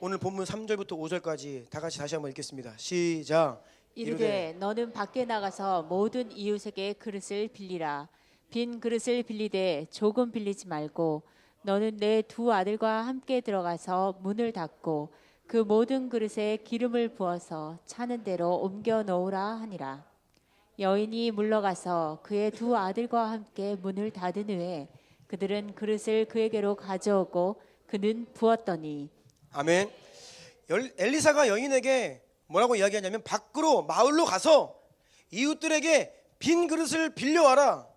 오늘 본문 3절부터 5절까지 다 같이 다시 한번 읽겠습니다. 시작. 이르되 너는 밖에 나가서 모든 이웃에게 그릇을 빌리라. 빈 그릇을 빌리되 조금 빌리지 말고 너는 내 두 아들과 함께 들어가서 문을 닫고 그 모든 그릇에 기름을 부어서 차는 대로 옮겨 놓으라 하니라. 여인이 물러가서 그의 두 아들과 함께 문을 닫은 후에 그들은 그릇을 그에게로 가져오고 그는 부었더니. 아멘. 엘리사가 여인에게 뭐라고 이야기하냐면 밖으로 마을로 가서 이웃들에게 빈 그릇을 빌려와라.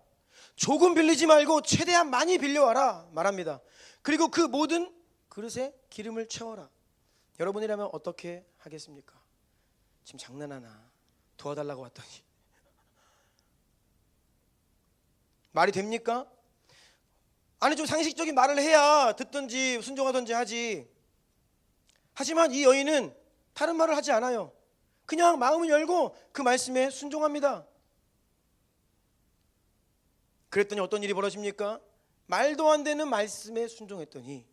조금 빌리지 말고 최대한 많이 빌려와라 말합니다. 그리고 그 모든 그릇에 기름을 채워라. 여러분이라면 어떻게 하겠습니까? 지금 장난하나? 도와달라고 왔더니 말이 됩니까? 아니, 좀 상식적인 말을 해야 듣든지 순종하든지 하지. 하지만 이 여인은 다른 말을 하지 않아요. 그냥 마음을 열고 그 말씀에 순종합니다. 그랬더니 어떤 일이 벌어집니까? 말도 안 되는 말씀에 순종했더니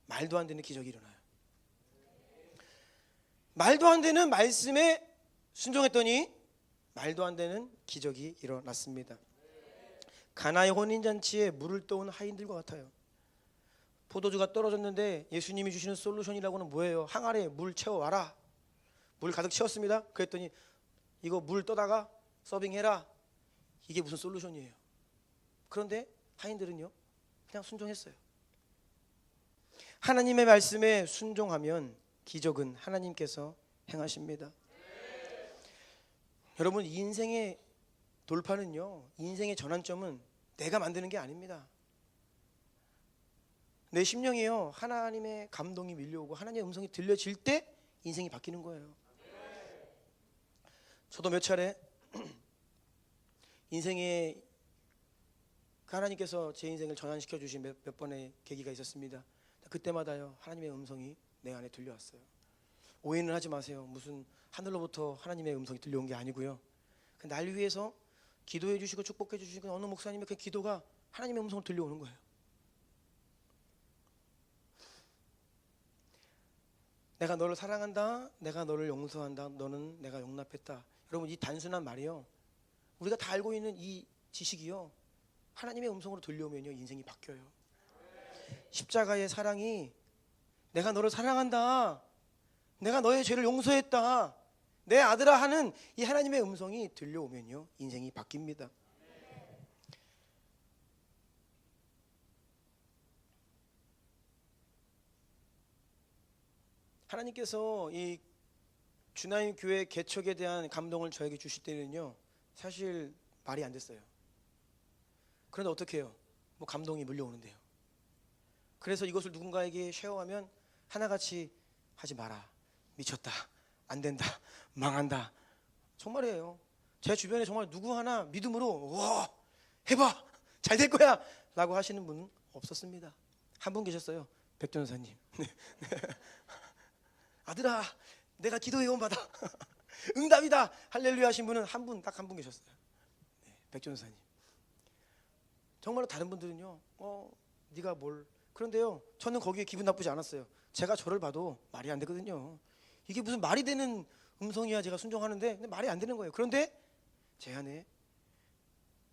말도 안 되는 기적이 일어나요. 말도 안 되는 말씀에 순종했더니 말도 안 되는 기적이 일어났습니다. 가나의 혼인잔치에 물을 떠온 하인들과 같아요. 포도주가 떨어졌는데 예수님이 주시는 솔루션이라고는 뭐예요? 항아리에 물 채워와라. 물 가득 채웠습니다. 그랬더니 이거 물 떠다가 서빙해라. 이게 무슨 솔루션이에요? 그런데 하인들은요, 그냥 순종했어요. 하나님의 말씀에 순종하면 기적은 하나님께서 행하십니다. 여러분, 인생의 돌파는요, 인생의 전환점은 내가 만드는 게 아닙니다. 내 심령이요, 하나님의 감동이 밀려오고 하나님의 음성이 들려질 때 인생이 바뀌는 거예요. 저도 몇 차례 인생에 하나님께서 제 인생을 전환시켜 주신 몇 번의 계기가 있었습니다. 그때마다요, 하나님의 음성이 내 안에 들려왔어요. 오해는 하지 마세요. 무슨 하늘로부터 하나님의 음성이 들려온 게 아니고요, 날 위해서 기도해 주시고 축복해 주시고 어느 목사님의 그 기도가 하나님의 음성으로 들려오는 거예요. 내가 너를 사랑한다, 내가 너를 용서한다, 너는 내가 용납했다. 여러분, 이 단순한 말이요, 우리가 다 알고 있는 이 지식이요, 하나님의 음성으로 들려오면요 인생이 바뀌어요. 십자가의 사랑이 내가 너를 사랑한다, 내가 너의 죄를 용서했다, 내 아들아 하는 이 하나님의 음성이 들려오면요 인생이 바뀝니다. 하나님께서 이 주나임 교회 개척에 대한 감동을 저에게 주실 때는요 사실 말이 안 됐어요. 그런데 어떻게 해요? 뭐 감동이 물려오는데요. 그래서 이것을 누군가에게 쉐어하면 하나같이 하지 마라, 미쳤다, 안 된다, 망한다. 정말이에요. 제 주변에 정말 누구 하나 믿음으로 와 해봐 잘 될 거야 라고 하시는 분은 없었습니다. 한 분 계셨어요. 백전사님. 아들아 내가 기도의 원 받아 응답이다 할렐루야 하신 분은 딱 한 분 계셨어요. 백전사님. 정말로 다른 분들은요 네가 뭘. 그런데요 저는 거기에 기분 나쁘지 않았어요. 제가 저를 봐도 말이 안 되거든요. 이게 무슨 말이 되는 음성이야 제가 순종하는데, 근데 말이 안 되는 거예요. 그런데 제 안에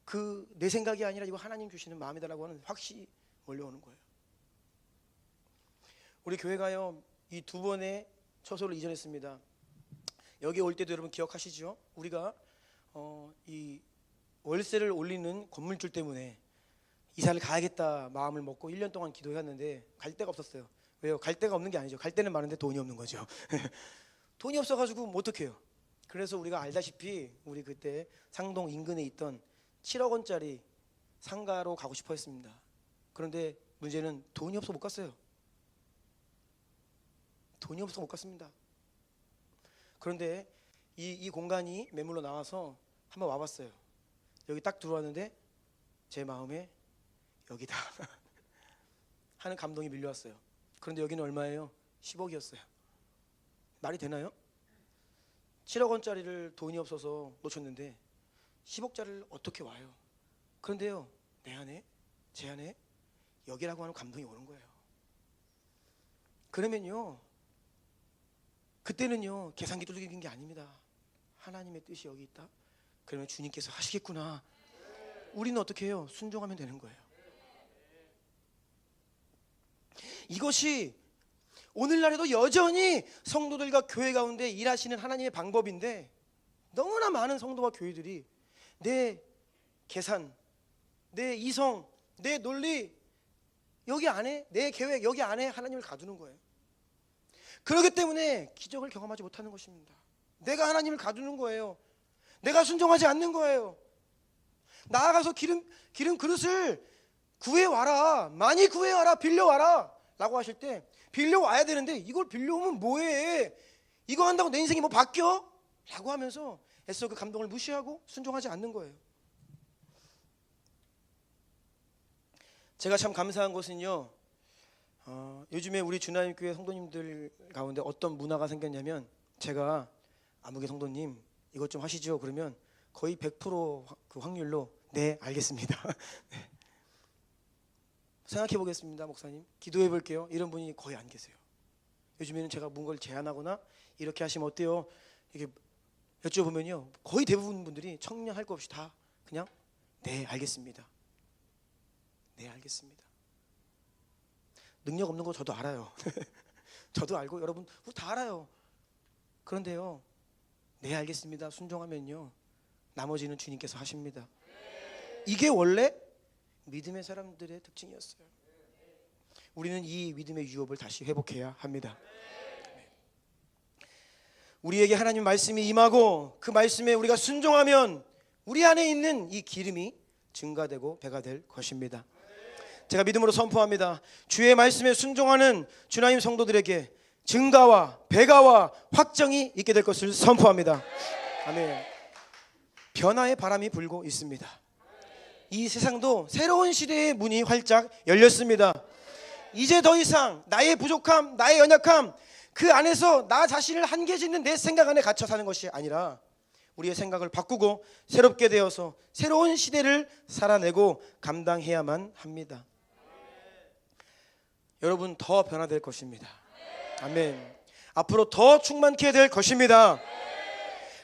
그 내 생각이 아니라 이거 하나님 주시는 마음이다라고 하는 확신이 몰려오는 거예요. 우리 교회가요 이 2번의 처소를 이전했습니다. 여기 올 때도 여러분 기억하시죠? 우리가 이 월세를 올리는 건물주 때문에 이사를 가야겠다 마음을 먹고 1년 동안 기도했는데 갈 데가 없었어요. 왜요? 갈 데가 없는 게 아니죠. 갈 데는 많은데 돈이 없는 거죠. 돈이 없어가지고 뭐 어떡해요. 그래서 우리가 알다시피 우리 그때 상동 인근에 있던 7억 원짜리 상가로 가고 싶어 했습니다. 그런데 문제는 돈이 없어 못 갔어요. 돈이 없어 못 갔습니다. 그런데 이 공간이 매물로 나와서 한번 와봤어요. 여기 딱 들어왔는데 제 마음에 여기다 하는 감동이 밀려왔어요. 그런데 여기는 얼마예요? 10억이었어요. 말이 되나요? 7억 원짜리를 돈이 없어서 놓쳤는데 10억짜리를 어떻게 와요? 그런데요 내 안에 제 안에 여기라고 하는 감동이 오는 거예요. 그러면요 그때는요 계산기 두들기는 게 아닙니다. 하나님의 뜻이 여기 있다. 그러면 주님께서 하시겠구나. 우리는 어떻게 해요? 순종하면 되는 거예요. 이것이 오늘날에도 여전히 성도들과 교회 가운데 일하시는 하나님의 방법인데, 너무나 많은 성도와 교회들이 내 계산, 내 이성, 내 논리 여기 안에, 내 계획 여기 안에 하나님을 가두는 거예요. 그렇기 때문에 기적을 경험하지 못하는 것입니다. 내가 하나님을 가두는 거예요. 내가 순종하지 않는 거예요. 나아가서 기름 그릇을 구해와라, 많이 구해와라, 빌려와라 라고 하실 때 빌려와야 되는데 이걸 빌려오면 뭐해, 이거 한다고 내 인생이 뭐 바뀌어? 라고 하면서 애써 그 감동을 무시하고 순종하지 않는 거예요. 제가 참 감사한 것은요 요즘에 우리 주나임 교회 성도님들 가운데 어떤 문화가 생겼냐면, 제가 아무개 성도님 이것 좀 하시죠 그러면 거의 100% 그 확률로 네 알겠습니다. 네. 생각해 보겠습니다 목사님, 기도해 볼게요, 이런 분이 거의 안 계세요. 요즘에는 제가 뭔가를 제안하거나 이렇게 하시면 어때요 이렇게 여쭤보면요 거의 대부분 분들이 청량할 거 없이 다 그냥 네 알겠습니다, 네 알겠습니다. 능력 없는 거 저도 알아요. 저도 알고 여러분 다 알아요. 그런데요 네 알겠습니다 순종하면요 나머지는 주님께서 하십니다. 이게 원래 믿음의 사람들의 특징이었어요. 우리는 이 믿음의 유업을 다시 회복해야 합니다. 우리에게 하나님 말씀이 임하고 그 말씀에 우리가 순종하면 우리 안에 있는 이 기름이 증가되고 배가 될 것입니다. 제가 믿음으로 선포합니다. 주의 말씀에 순종하는 주나임 성도들에게 증가와 배가와 확정이 있게 될 것을 선포합니다. 아멘. 변화의 바람이 불고 있습니다. 이 세상도 새로운 시대의 문이 활짝 열렸습니다. 이제 더 이상 나의 부족함, 나의 연약함 그 안에서 나 자신을 한계짓는 내 생각 안에 갇혀 사는 것이 아니라 우리의 생각을 바꾸고 새롭게 되어서 새로운 시대를 살아내고 감당해야만 합니다. 여러분, 더 변화될 것입니다. 아멘. 앞으로 더 충만케 될 것입니다.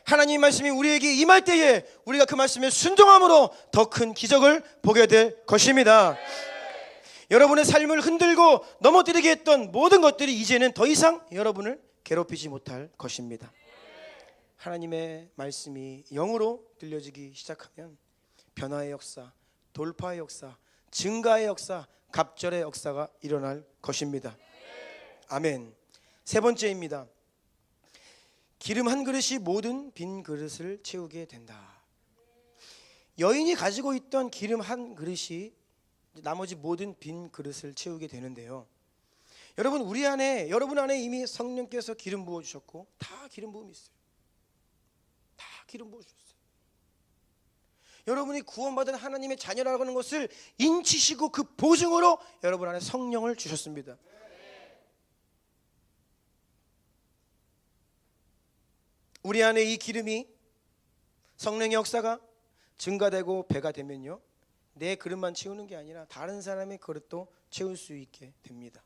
하나님 말씀이 우리에게 임할 때에 우리가 그 말씀에 순종함으로 더 큰 기적을 보게 될 것입니다. 여러분의 삶을 흔들고 넘어뜨리게 했던 모든 것들이 이제는 더 이상 여러분을 괴롭히지 못할 것입니다. 하나님의 말씀이 영으로 들려지기 시작하면 변화의 역사, 돌파의 역사, 증가의 역사, 갑절의 역사가 일어날 것입니다. 아멘. 세 번째입니다. 기름 한 그릇이 모든 빈 그릇을 채우게 된다. 여인이 가지고 있던 기름 한 그릇이 나머지 모든 빈 그릇을 채우게 되는데요. 여러분, 여러분 안에 이미 성령께서 기름 부어 주셨고 다 기름 부음이 있어요. 다 기름 부어 주셨어요. 여러분이 구원받은 하나님의 자녀라고 하는 것을 인치시고 그 보증으로 여러분 안에 성령을 주셨습니다. 우리 안에 이 기름이 성령의 역사가 증가되고 배가 되면요, 내 그릇만 채우는 게 아니라 다른 사람의 그릇도 채울 수 있게 됩니다.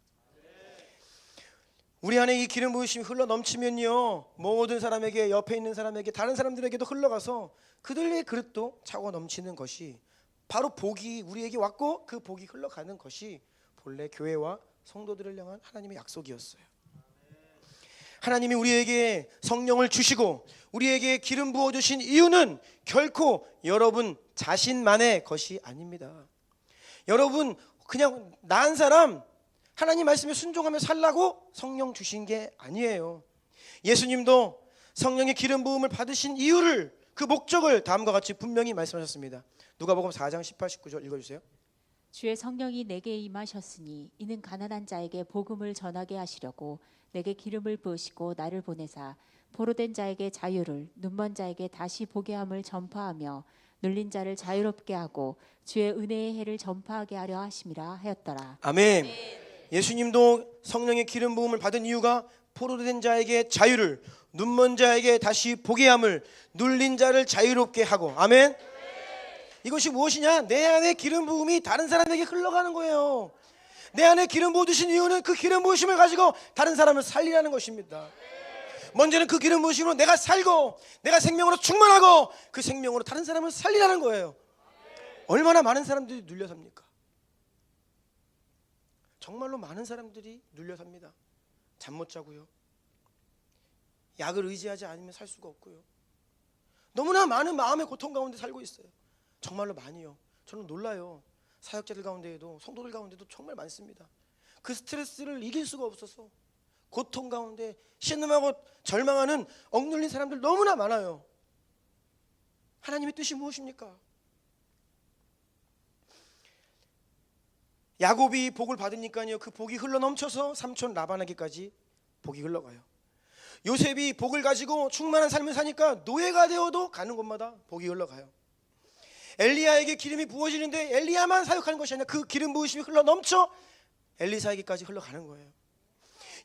우리 안에 이 기름 부으심이 흘러 넘치면요, 모든 사람에게, 옆에 있는 사람에게, 다른 사람들에게도 흘러가서 그들의 그릇도 차고 넘치는 것이 바로 복이 우리에게 왔고 그 복이 흘러가는 것이 본래 교회와 성도들을 향한 하나님의 약속이었어요. 하나님이 우리에게 성령을 주시고 우리에게 기름 부어주신 이유는 결코 여러분 자신만의 것이 아닙니다. 여러분 그냥 나은 사람 하나님 말씀에 순종하며 살라고 성령 주신 게 아니에요. 예수님도 성령의 기름 부음을 받으신 이유를, 그 목적을 다음과 같이 분명히 말씀하셨습니다. 누가복음 4장 18, 19절 읽어주세요. 주의 성령이 내게 임하셨으니 이는 가난한 자에게 복음을 전하게 하시려고 내게 기름을 부으시고 나를 보내사 포로된 자에게 자유를, 눈먼 자에게 다시 보게 함을 전파하며 눌린 자를 자유롭게 하고 주의 은혜의 해를 전파하게 하려 하심이라 하였더라. 아멘. 예수님도 성령의 기름 부음을 받은 이유가 포로된 자에게 자유를, 눈먼 자에게 다시 보게 함을, 눌린 자를 자유롭게 하고. 아멘. 이것이 무엇이냐? 내 안에 기름 부음이 다른 사람에게 흘러가는 거예요. 내 안에 기름 부으신 이유는 그 기름 부으심을 가지고 다른 사람을 살리라는 것입니다. 먼저는 그 기름 부으심으로 내가 살고 내가 생명으로 충만하고 그 생명으로 다른 사람을 살리라는 거예요. 얼마나 많은 사람들이 눌려 삽니까? 정말로 많은 사람들이 눌려 삽니다. 잠 못 자고요, 약을 의지하지 않으면 살 수가 없고요, 너무나 많은 마음의 고통 가운데 살고 있어요. 정말로 많이요. 저는 놀라요. 사역자들 가운데에도, 성도들 가운데도 정말 많습니다. 그 스트레스를 이길 수가 없어서 고통 가운데 신음하고 절망하는 억눌린 사람들 너무나 많아요. 하나님의 뜻이 무엇입니까? 야곱이 복을 받으니까요, 그 복이 흘러 넘쳐서 삼촌 라반에게까지 복이 흘러가요. 요셉이 복을 가지고 충만한 삶을 사니까 노예가 되어도 가는 곳마다 복이 흘러가요. 엘리야에게 기름이 부어지는데 엘리야만 사역하는 것이 아니라 그 기름 부으심이 흘러 넘쳐 엘리사에게까지 흘러가는 거예요.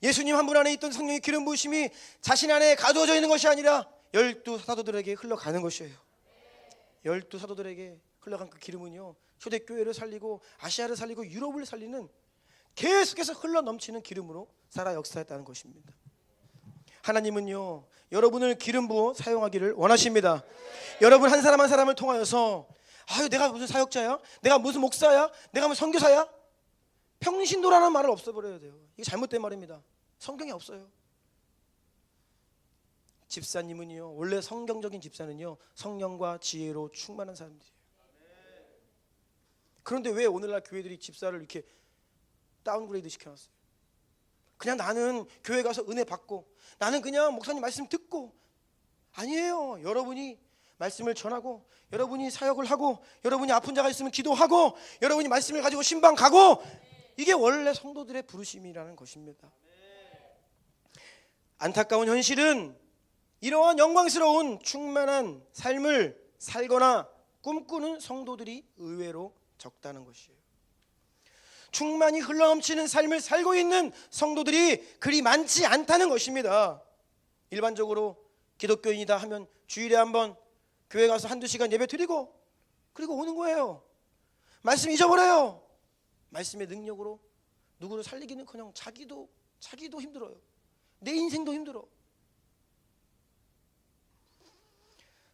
예수님 한 분 안에 있던 성령의 기름 부으심이 자신 안에 가두어져 있는 것이 아니라 12 사도들에게 흘러가는 것이에요. 12 사도들에게 흘러간 그 기름은요, 초대교회를 살리고 아시아를 살리고 유럽을 살리는 계속해서 흘러 넘치는 기름으로 살아 역사했다는 것입니다. 하나님은요, 여러분을 기름 부어 사용하기를 원하십니다. 여러분 한 사람 한 사람을 통하여서 아유 내가 무슨 사역자야? 내가 무슨 목사야? 내가 무슨 선교사야? 평신도라는 말을 없애버려야 돼요. 이게 잘못된 말입니다. 성경에 없어요. 집사님은요, 원래 성경적인 집사는요, 성령과 지혜로 충만한 사람들이에요. 그런데 왜 오늘날 교회들이 집사를 이렇게 다운그레이드 시켜놨어요? 그냥 나는 교회 가서 은혜 받고 나는 그냥 목사님 말씀 듣고. 아니에요. 여러분이 말씀을 전하고, 여러분이 사역을 하고, 여러분이 아픈 자가 있으면 기도하고, 여러분이 말씀을 가지고 신방 가고, 이게 원래 성도들의 부르심이라는 것입니다. 안타까운 현실은 이러한 영광스러운 충만한 삶을 살거나 꿈꾸는 성도들이 의외로 적다는 것이에요. 충만히 흘러넘치는 삶을 살고 있는 성도들이 그리 많지 않다는 것입니다. 일반적으로 기독교인이다 하면 주일에 한번 교회 가서 한두 시간 예배 드리고 그리고 오는 거예요. 말씀 잊어버려요. 말씀의 능력으로 누구를 살리기는커녕 자기도 힘들어요. 내 인생도 힘들어.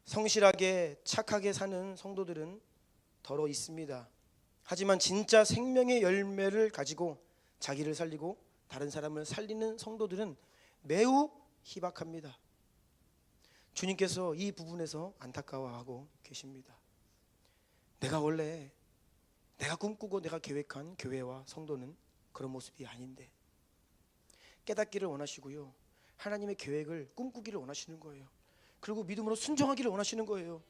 성실하게 착하게 사는 성도들은 더러 있습니다. 하지만 진짜 생명의 열매를 가지고 자기를 살리고 다른 사람을 살리는 성도들은 매우 희박합니다. 주님께서 이 부분에서 안타까워하고 계십니다. 내가 꿈꾸고 내가 계획한 교회와 성도는 그런 모습이 아닌데 깨닫기를 원하시고요. 하나님의 계획을 꿈꾸기를 원하시는 거예요. 그리고 믿음으로 순종하기를 원하시는 거예요.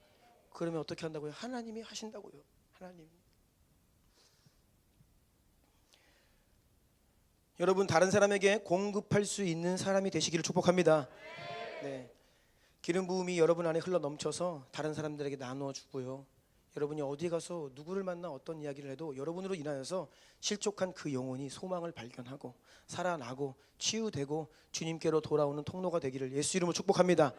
그러면 어떻게 한다고요? 하나님이 하신다고요. 하나님. 여러분 다른 사람에게 공급할 수 있는 사람이 되시기를 축복합니다. 네. 기름 부음이 여러분 안에 흘러 넘쳐서 다른 사람들에게 나누어 주고요. 여러분이 어디 가서 누구를 만나 어떤 이야기를 해도 여러분으로 인하여서 실족한 그 영혼이 소망을 발견하고 살아나고 치유되고 주님께로 돌아오는 통로가 되기를 예수 이름으로 축복합니다.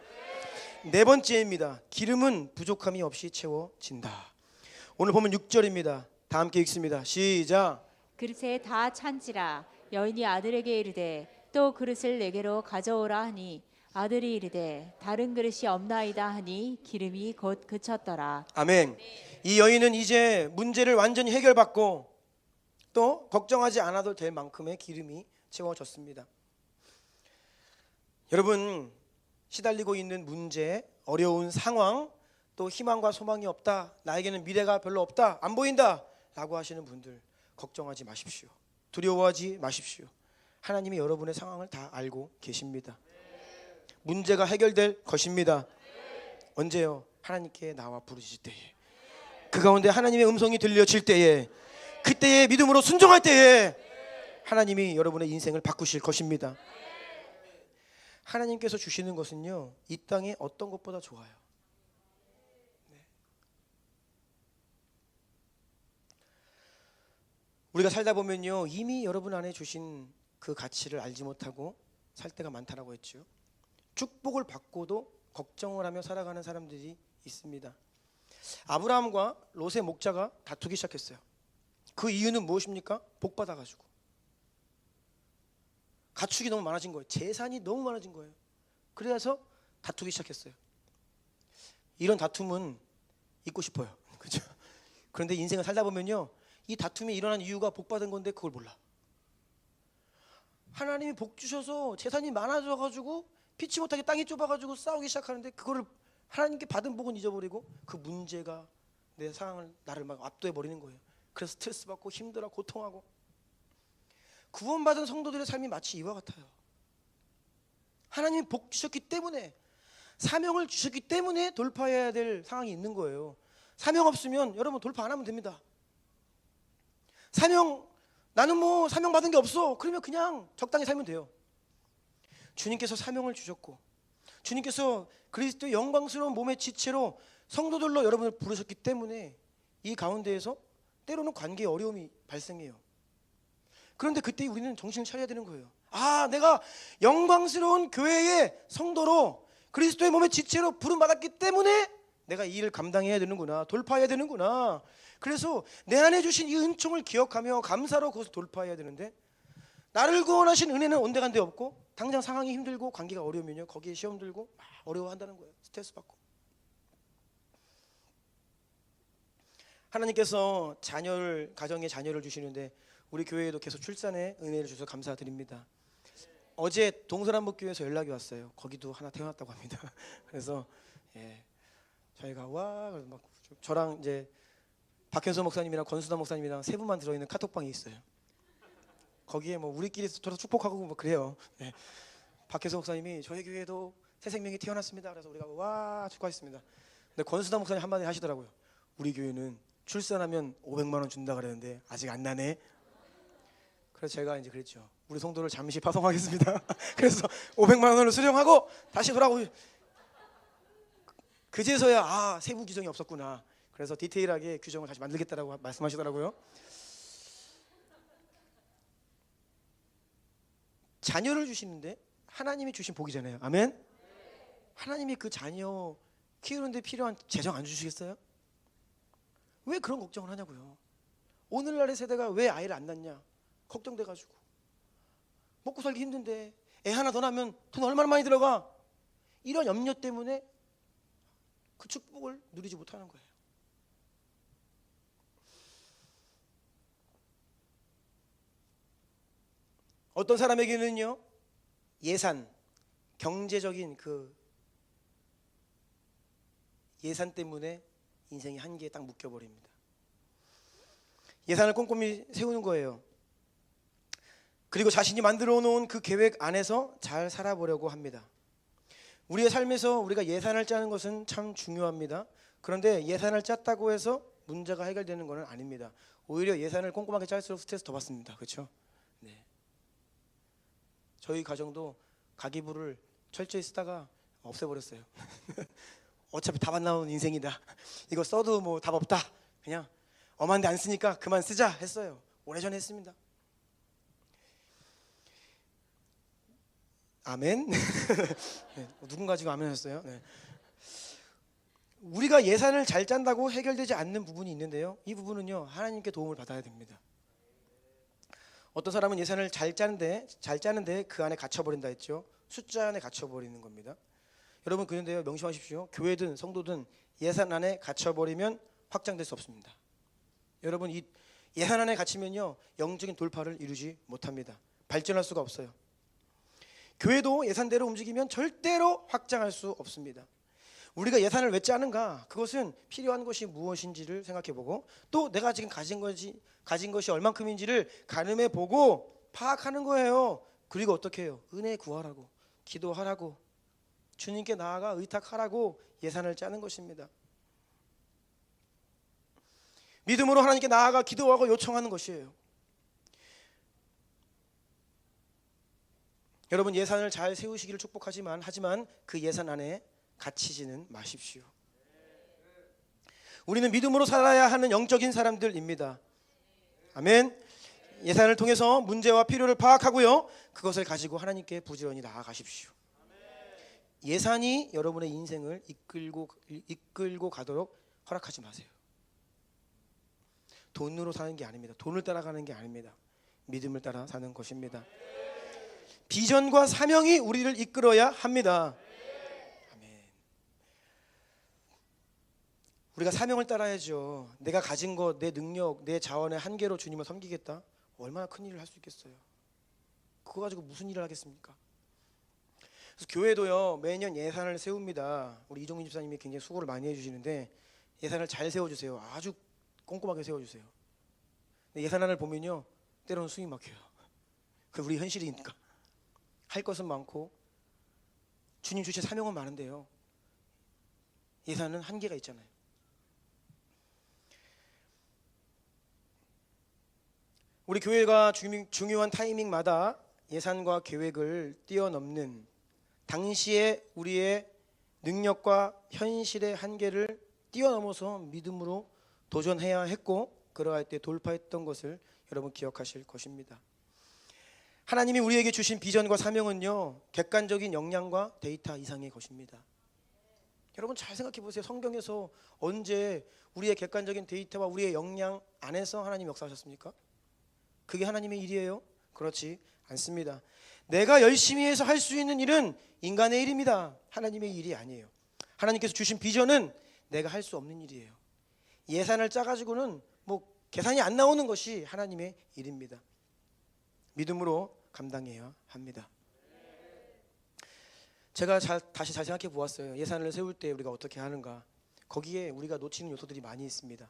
네 번째입니다. 기름은 부족함이 없이 채워진다. 오늘 보면 6절입니다. 다 함께 읽습니다. 시작. 그릇에 다 찬지라. 여인이 아들에게 이르되 또 그릇을 내게로 가져오라 하니 아들이 이르되 다른 그릇이 없나이다 하니 기름이 곧 그쳤더라. 아멘. 이 여인은 이제 문제를 완전히 해결받고 또 걱정하지 않아도 될 만큼의 기름이 채워졌습니다. 여러분 시달리고 있는 문제, 어려운 상황, 또 희망과 소망이 없다, 나에게는 미래가 별로 없다, 안 보인다 라고 하시는 분들 걱정하지 마십시오. 두려워하지 마십시오. 하나님이 여러분의 상황을 다 알고 계십니다. 문제가 해결될 것입니다. 언제요? 하나님께 나와 부르실 때에, 그 가운데 하나님의 음성이 들려질 때에, 그때에 믿음으로 순종할 때에 하나님이 여러분의 인생을 바꾸실 것입니다. 하나님께서 주시는 것은요, 이 땅에 어떤 것보다 좋아요. 우리가 살다 보면요, 이미 여러분 안에 주신 그 가치를 알지 못하고 살 때가 많다라고 했죠. 축복을 받고도 걱정을 하며 살아가는 사람들이 있습니다. 아브라함과 롯의 목자가 다투기 시작했어요. 그 이유는 무엇입니까? 복 받아가지고 가축이 너무 많아진 거예요. 재산이 너무 많아진 거예요. 그래서 다투기 시작했어요. 이런 다툼은 잊고 싶어요. 그렇죠? 그런데 인생을 살다 보면요, 이 다툼이 일어난 이유가 복 받은 건데 그걸 몰라. 하나님이 복 주셔서 재산이 많아져가지고 피치 못하게 땅이 좁아가지고 싸우기 시작하는데 그거를 하나님께 받은 복은 잊어버리고 그 문제가 내 상황을 나를 막 압도해 버리는 거예요. 그래서 스트레스 받고 힘들어 고통하고. 구원받은 성도들의 삶이 마치 이와 같아요. 하나님이 복 주셨기 때문에, 사명을 주셨기 때문에 돌파해야 될 상황이 있는 거예요. 사명 없으면 여러분 돌파 안 하면 됩니다. 나는 뭐 사명 받은 게 없어, 그러면 그냥 적당히 살면 돼요. 주님께서 사명을 주셨고 주님께서 그리스도의 영광스러운 몸의 지체로 성도들로 여러분을 부르셨기 때문에 이 가운데에서 때로는 관계에 어려움이 발생해요. 그런데 그때 우리는 정신을 차려야 되는 거예요. 아, 내가 영광스러운 교회의 성도로 그리스도의 몸의 지체로 부름받았기 때문에 내가 이 일을 감당해야 되는구나, 돌파해야 되는구나. 그래서 내 안에 주신 이 은총을 기억하며 감사로 그것을 돌파해야 되는데, 나를 구원하신 은혜는 온데간데 없고 당장 상황이 힘들고 관계가 어려우면요, 거기에 시험 들고 막 어려워한다는 거예요. 스트레스 받고. 하나님께서 가정에 자녀를 주시는데 우리 교회에도 계속 출산에 은혜를 주셔서 감사드립니다. 어제 동서남북교회에서 연락이 왔어요. 거기도 하나 태어났다고 합니다. 그래서 저희가 막 저랑 이제 박현수 목사님이랑 권수담 목사님이랑 세 분만 들어있는 카톡방이 있어요. 거기에 뭐 우리끼리 서로 축복하고 뭐 그래요. 박현수 목사님이 저희 교회에도 새 생명이 태어났습니다. 그래서 우리가 와 축하했습니다. 근데 권수담 목사님 한마디 하시더라고요. 우리 교회는 출산하면 500만 원 준다 그랬는데 아직 안 나네. 그래서 제가 이제 그랬죠. 우리 성도를 잠시 파송하겠습니다. 그래서 500만 원을 수령하고 다시 돌아오고, 그제서야 세부 규정이 없었구나. 그래서 디테일하게 규정을 다시 만들겠다라고 말씀하시더라고요. 자녀를 주시는데 하나님이 주신 복이잖아요. 아멘. 하나님이 그 자녀 키우는데 필요한 재정 안 주시겠어요? 왜 그런 걱정을 하냐고요. 오늘날의 세대가 왜 아이를 안 낳냐 걱정돼가지고 먹고 살기 힘든데 애 하나 더 낳으면 돈 얼마나 많이 들어가, 이런 염려 때문에 그 축복을 누리지 못하는 거예요. 어떤 사람에게는요, 예산, 경제적인 그 예산 때문에 인생이 한계에 딱 묶여버립니다. 예산을 꼼꼼히 세우는 거예요. 그리고 자신이 만들어 놓은 그 계획 안에서 잘 살아보려고 합니다. 우리의 삶에서 우리가 예산을 짜는 것은 참 중요합니다. 그런데 예산을 짰다고 해서 문제가 해결되는 것은 아닙니다. 오히려 예산을 꼼꼼하게 짤수록 스트레스 더 받습니다. 그렇죠? 네. 저희 가정도 가계부를 철저히 쓰다가 없애버렸어요. 어차피 답 안 나오는 인생이다. 이거 써도 뭐 답 없다. 그냥 엄한데 안 쓰니까 그만 쓰자 했어요. 오래전에 했습니다. 아멘. 네, 누군가 지금 아멘 하셨어요. 네. 우리가 예산을 잘 짠다고 해결되지 않는 부분이 있는데요, 이 부분은요 하나님께 도움을 받아야 됩니다. 어떤 사람은 예산을 잘 짜는데 그 안에 갇혀버린다 했죠. 숫자 안에 갇혀버리는 겁니다. 여러분 그런데요, 명심하십시오. 교회든 성도든 예산 안에 갇혀버리면 확장될 수 없습니다. 여러분 이 예산 안에 갇히면요 영적인 돌파를 이루지 못합니다. 발전할 수가 없어요. 교회도 예산대로 움직이면 절대로 확장할 수 없습니다. 우리가 예산을 왜 짜는가? 그것은 필요한 것이 무엇인지를 생각해보고 또 내가 지금 가진 것이 얼만큼인지를 가늠해보고 파악하는 거예요. 그리고 어떻게 해요? 은혜 구하라고, 기도하라고, 주님께 나아가 의탁하라고 예산을 짜는 것입니다. 믿음으로 하나님께 나아가 기도하고 요청하는 것이에요. 여러분 예산을 잘 세우시기를 축복하지만 그 예산 안에 갇히지는 마십시오. 우리는 믿음으로 살아야 하는 영적인 사람들입니다. 아멘. 예산을 통해서 문제와 필요를 파악하고요, 그것을 가지고 하나님께 부지런히 나아가십시오. 예산이 여러분의 인생을 이끌고 가도록 허락하지 마세요. 돈으로 사는 게 아닙니다. 돈을 따라가는 게 아닙니다. 믿음을 따라 사는 것입니다. 비전과 사명이 우리를 이끌어야 합니다. 아멘. 우리가 사명을 따라야죠. 내가 가진 것, 내 능력, 내 자원의 한계로 주님을 섬기겠다? 얼마나 큰 일을 할 수 있겠어요. 그거 가지고 무슨 일을 하겠습니까? 그래서 교회도요 매년 예산을 세웁니다. 우리 이종민 집사님이 굉장히 수고를 많이 해주시는데 예산을 잘 세워주세요. 아주 꼼꼼하게 세워주세요. 근데 예산안을 보면요 때로는 숨이 막혀요. 그게 우리 현실이니까. 할 것은 많고 주님 주신 사명은 많은데요, 예산은 한계가 있잖아요. 우리 교회가 중요한 타이밍마다 예산과 계획을 뛰어넘는 당시에 우리의 능력과 현실의 한계를 뛰어넘어서 믿음으로 도전해야 했고 그러할 때 돌파했던 것을 여러분 기억하실 것입니다. 하나님이 우리에게 주신 비전과 사명은요 객관적인 역량과 데이터 이상의 것입니다. 여러분 잘 생각해 보세요. 성경에서 언제 우리의 객관적인 데이터와 우리의 역량 안에서 하나님 역사하셨습니까? 그게 하나님의 일이에요? 그렇지 않습니다. 내가 열심히 해서 할 수 있는 일은 인간의 일입니다. 하나님의 일이 아니에요. 하나님께서 주신 비전은 내가 할 수 없는 일이에요. 예산을 짜가지고는 뭐 계산이 안 나오는 것이 하나님의 일입니다. 믿음으로 감당해야 합니다. 제가 다시 잘 생각해 보았어요. 예산을 세울 때 우리가 어떻게 하는가. 거기에 우리가 놓치는 요소들이 많이 있습니다.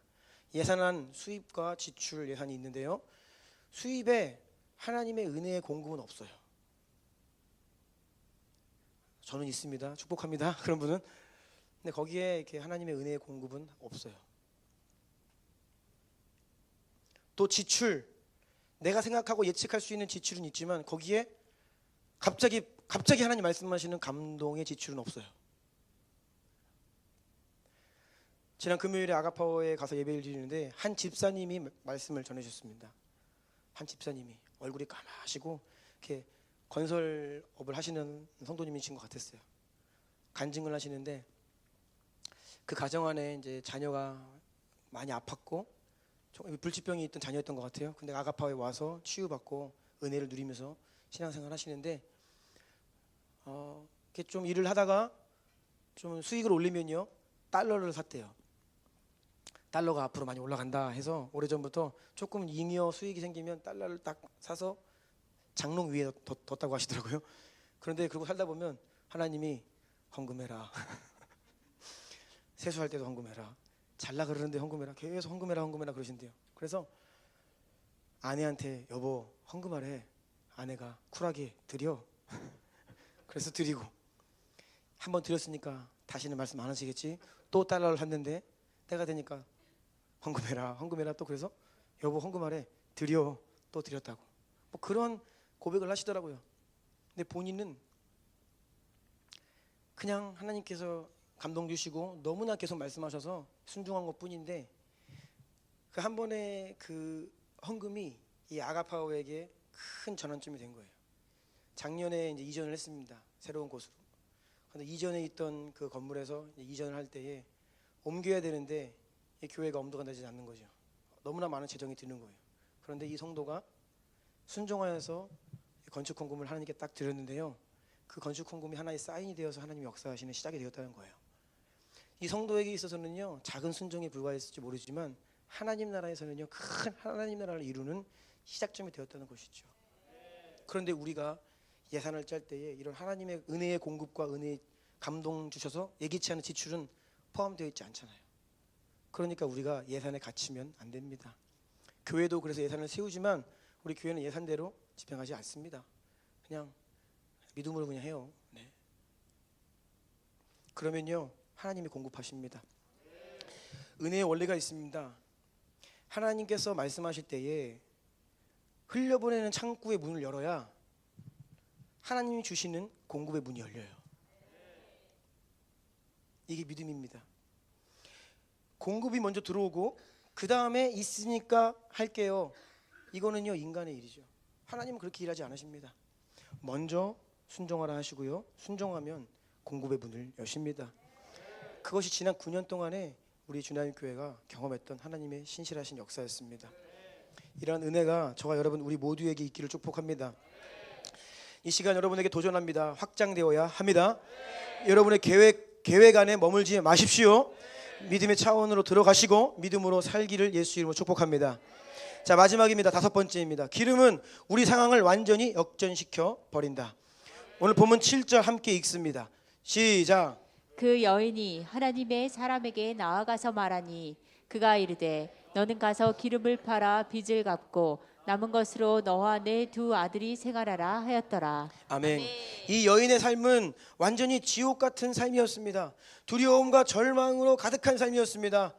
예산안 수입과 지출 예산이 있는데요, 수입에 하나님의 은혜의 공급은 없어요. 저는 있습니다. 축복합니다. 그런 분은. 근데 거기에 이렇게 하나님의 은혜의 공급은 없어요. 또 지출, 내가 생각하고 예측할 수 있는 지출은 있지만 거기에 갑자기 하나님 말씀하시는 감동의 지출은 없어요. 지난 금요일에 아가파워에 가서 예배를 드리는데 한 집사님이 말씀을 전해주셨습니다. 한 집사님이 얼굴이 까마시고 이렇게 건설업을 하시는 성도님이신 것 같았어요. 간증을 하시는데 그 가정 안에 이제 자녀가 많이 아팠고 불치병이 있던 자녀였던 것 같아요. 근데 아가파에 와서 치유받고 은혜를 누리면서 신앙생활 하시는데 이렇게 좀 일을 하다가 좀 수익을 올리면요 달러를 샀대요. 달러가 앞으로 많이 올라간다 해서 오래전부터 조금 잉여 수익이 생기면 달러를 딱 사서 장롱 위에 뒀다고 하시더라고요. 그런데 그러고 살다 보면 하나님이 헌금해라. 세수할 때도 헌금해라. 잘나 그러는데 헌금해라. 계속 헌금해라 그러신대요. 그래서 아내한테 여보 헌금하래. 아내가 쿨하게 드려. 그래서 드리고 한번 드렸으니까 다시는 말씀 안 하시겠지. 또 달러를 샀는데 때가 되니까 헌금해라 또 그래서 여보 헌금하래. 드려. 또 드렸다고. 뭐 그런 고백을 하시더라고요. 근데 본인은 그냥 하나님께서 감동 주시고 너무나 계속 말씀하셔서 순종한 것뿐인데 그 한 번의 그 헌금이 이 아가파오에게 큰 전환점이 된 거예요. 작년에 이제 이전을 했습니다. 새로운 곳으로. 그런데 이전에 있던 그 건물에서 이전을 할 때에 옮겨야 되는데 이 교회가 엄두가 나지 않는 거죠. 너무나 많은 재정이 드는 거예요. 그런데 이 성도가 순종하여서 건축 헌금을 하나님께 딱 드렸는데요. 그 건축 헌금이 하나의 사인이 되어서 하나님이 역사하시는 시작이 되었다는 거예요. 이 성도에게 있어서는요 작은 순종에 불과했을지 모르지만 하나님 나라에서는요 큰 하나님 나라를 이루는 시작점이 되었다는 것이죠. 그런데 우리가 예산을 짤 때에 이런 하나님의 은혜의 공급과 은혜의 감동 주셔서 예기치 않은 지출은 포함되어 있지 않잖아요. 그러니까 우리가 예산에 갇히면 안 됩니다. 교회도 그래서 예산을 세우지만 우리 교회는 예산대로 집행하지 않습니다. 그냥 믿음으로 그냥 해요. 네. 그러면요 하나님이 공급하십니다. 은혜의 원리가 있습니다. 하나님께서 말씀하실 때에 흘려보내는 창구의 문을 열어야 하나님이 주시는 공급의 문이 열려요. 이게 믿음입니다. 공급이 먼저 들어오고 그 다음에 있으니까 할게요. 이거는요 인간의 일이죠. 하나님은 그렇게 일하지 않으십니다. 먼저 순종하라 하시고요. 순종하면 공급의 문을 여십니다. 그것이 지난 9년 동안에 우리 주나님 교회가 경험했던 하나님의 신실하신 역사였습니다. 이러한 은혜가 저와 여러분 우리 모두에게 있기를 축복합니다. 이 시간 여러분에게 도전합니다. 확장되어야 합니다. 여러분의 계획 안에 머물지 마십시오. 믿음의 차원으로 들어가시고 믿음으로 살기를 예수 이름으로 축복합니다. 자 마지막입니다. 5번째입니다. 기름은 우리 상황을 완전히 역전시켜 버린다. 오늘 본문 7절 함께 읽습니다. 시작. 그 여인이 하나님의 사람에게 나아가서 말하니 그가 이르되 너는 가서 기름을 팔아 빚을 갚고 남은 것으로 너와 내 두 아들이 생활하라 하였더라. 아멘. 이 여인의 삶은 완전히 지옥 같은 삶이었습니다. 두려움과 절망으로 가득한 삶이었습니다.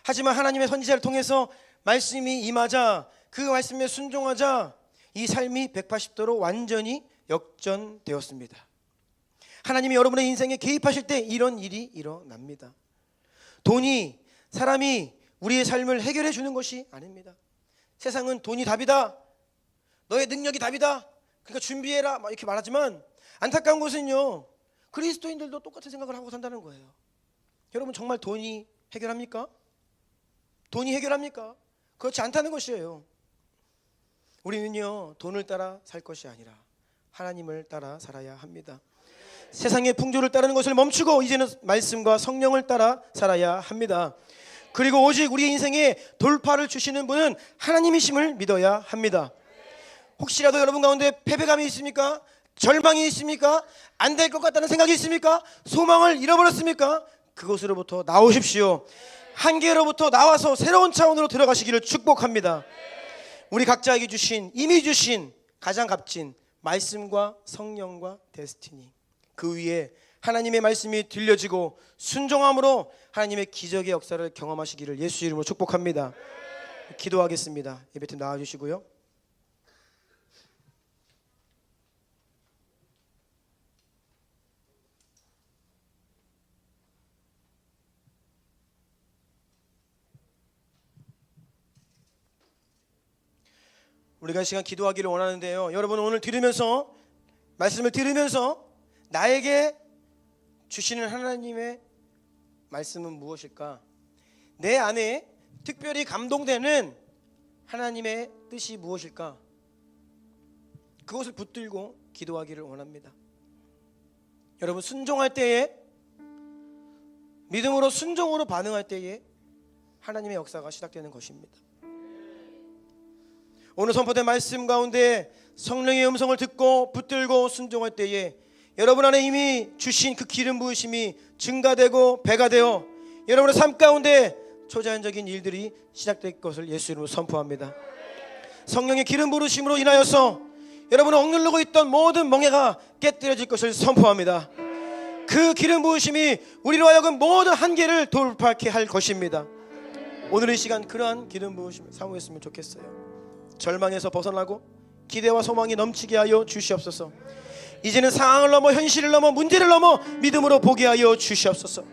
하지만 하나님의 선지자를 통해서 말씀이 임하자 그 말씀에 순종하자 이 삶이 180도로 완전히 역전되었습니다. 하나님이 여러분의 인생에 개입하실 때 이런 일이 일어납니다. 돈이 사람이 우리의 삶을 해결해 주는 것이 아닙니다. 세상은 돈이 답이다. 너의 능력이 답이다. 그러니까 준비해라 막 이렇게 말하지만 안타까운 것은요. 그리스도인들도 똑같은 생각을 하고 산다는 거예요. 여러분 정말 돈이 해결합니까? 돈이 해결합니까? 그렇지 않다는 것이에요. 우리는요 돈을 따라 살 것이 아니라 하나님을 따라 살아야 합니다. 세상의 풍조를 따르는 것을 멈추고 이제는 말씀과 성령을 따라 살아야 합니다. 그리고 오직 우리의 인생에 돌파를 주시는 분은 하나님이심을 믿어야 합니다. 혹시라도 여러분 가운데 패배감이 있습니까? 절망이 있습니까? 안 될 것 같다는 생각이 있습니까? 소망을 잃어버렸습니까? 그곳으로부터 나오십시오. 한계로부터 나와서 새로운 차원으로 들어가시기를 축복합니다. 우리 각자에게 이미 주신 가장 값진 말씀과 성령과 데스티니, 그 위에 하나님의 말씀이 들려지고 순종함으로 하나님의 기적의 역사를 경험하시기를 예수 이름으로 축복합니다. 기도하겠습니다. 예배팀 나와주시고요. 우리가 이 시간 기도하기를 원하는데요. 여러분 오늘 들으면서 말씀을 들으면서 나에게 주시는 하나님의 말씀은 무엇일까? 내 안에 특별히 감동되는 하나님의 뜻이 무엇일까? 그것을 붙들고 기도하기를 원합니다. 여러분, 순종할 때에, 믿음으로 순종으로 반응할 때에 하나님의 역사가 시작되는 것입니다. 오늘 선포된 말씀 가운데 성령의 음성을 듣고 붙들고 순종할 때에 여러분 안에 이미 주신 그 기름 부으심이 증가되고 배가 되어 여러분의 삶 가운데 초자연적인 일들이 시작될 것을 예수 이름으로 선포합니다. 성령의 기름 부으심으로 인하여서 여러분은 억누르고 있던 모든 멍에가 깨뜨려질 것을 선포합니다. 그 기름 부으심이 우리로 하여금 모든 한계를 돌파하게 할 것입니다. 오늘 이 시간 그러한 기름 부으심을 사모했으면 좋겠어요. 절망에서 벗어나고 기대와 소망이 넘치게 하여 주시옵소서. 이제는 상황을 넘어 현실을 넘어 문제를 넘어 믿음으로 보게 하여 주시옵소서.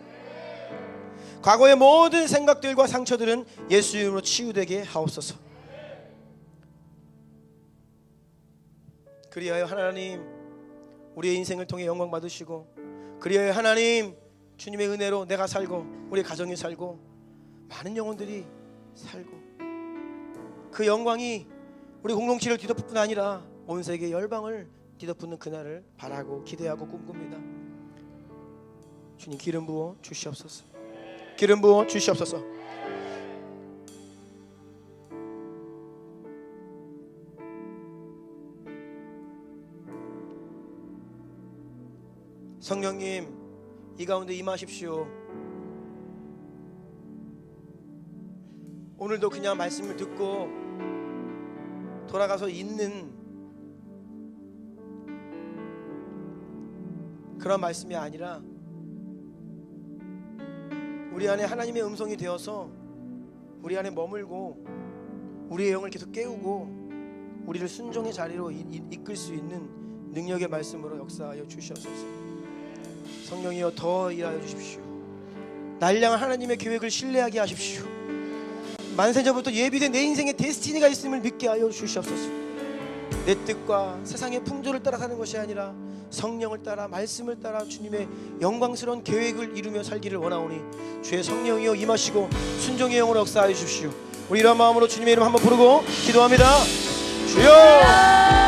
과거의 모든 생각들과 상처들은 예수 이름으로 치유되게 하옵소서. 그리하여 하나님 우리의 인생을 통해 영광 받으시고, 그리하여 하나님 주님의 은혜로 내가 살고 우리 가정이 살고 많은 영혼들이 살고 그 영광이 우리 공동체를 뒤덮을 뿐 아니라 온 세계 열방을 뒤덮는 그날을 바라고 기대하고 꿈꿉니다. 주님 기름 부어 주시옵소서. 기름 부어 주시옵소서. 성령님 이 가운데 임하십시오. 오늘도 그냥 말씀을 듣고 돌아가서 있는 그런 말씀이 아니라 우리 안에 하나님의 음성이 되어서 우리 안에 머물고 우리의 영을 계속 깨우고 우리를 순종의 자리로 이끌 수 있는 능력의 말씀으로 역사하여 주시옵소서. 성령이여 더 일하여 주십시오. 날 향한 하나님의 계획을 신뢰하게 하십시오. 만세전부터 예비된 내 인생의 데스티니가 있음을 믿게 하여 주시옵소서. 내 뜻과 세상의 풍조를 따라 사는 것이 아니라 성령을 따라 말씀을 따라 주님의 영광스러운 계획을 이루며 살기를 원하오니 주의 성령이여 임하시고 순종의 영으로 역사하여 주십시오. 우리 이런 마음으로 주님의 이름 한번 부르고 기도합니다. 주여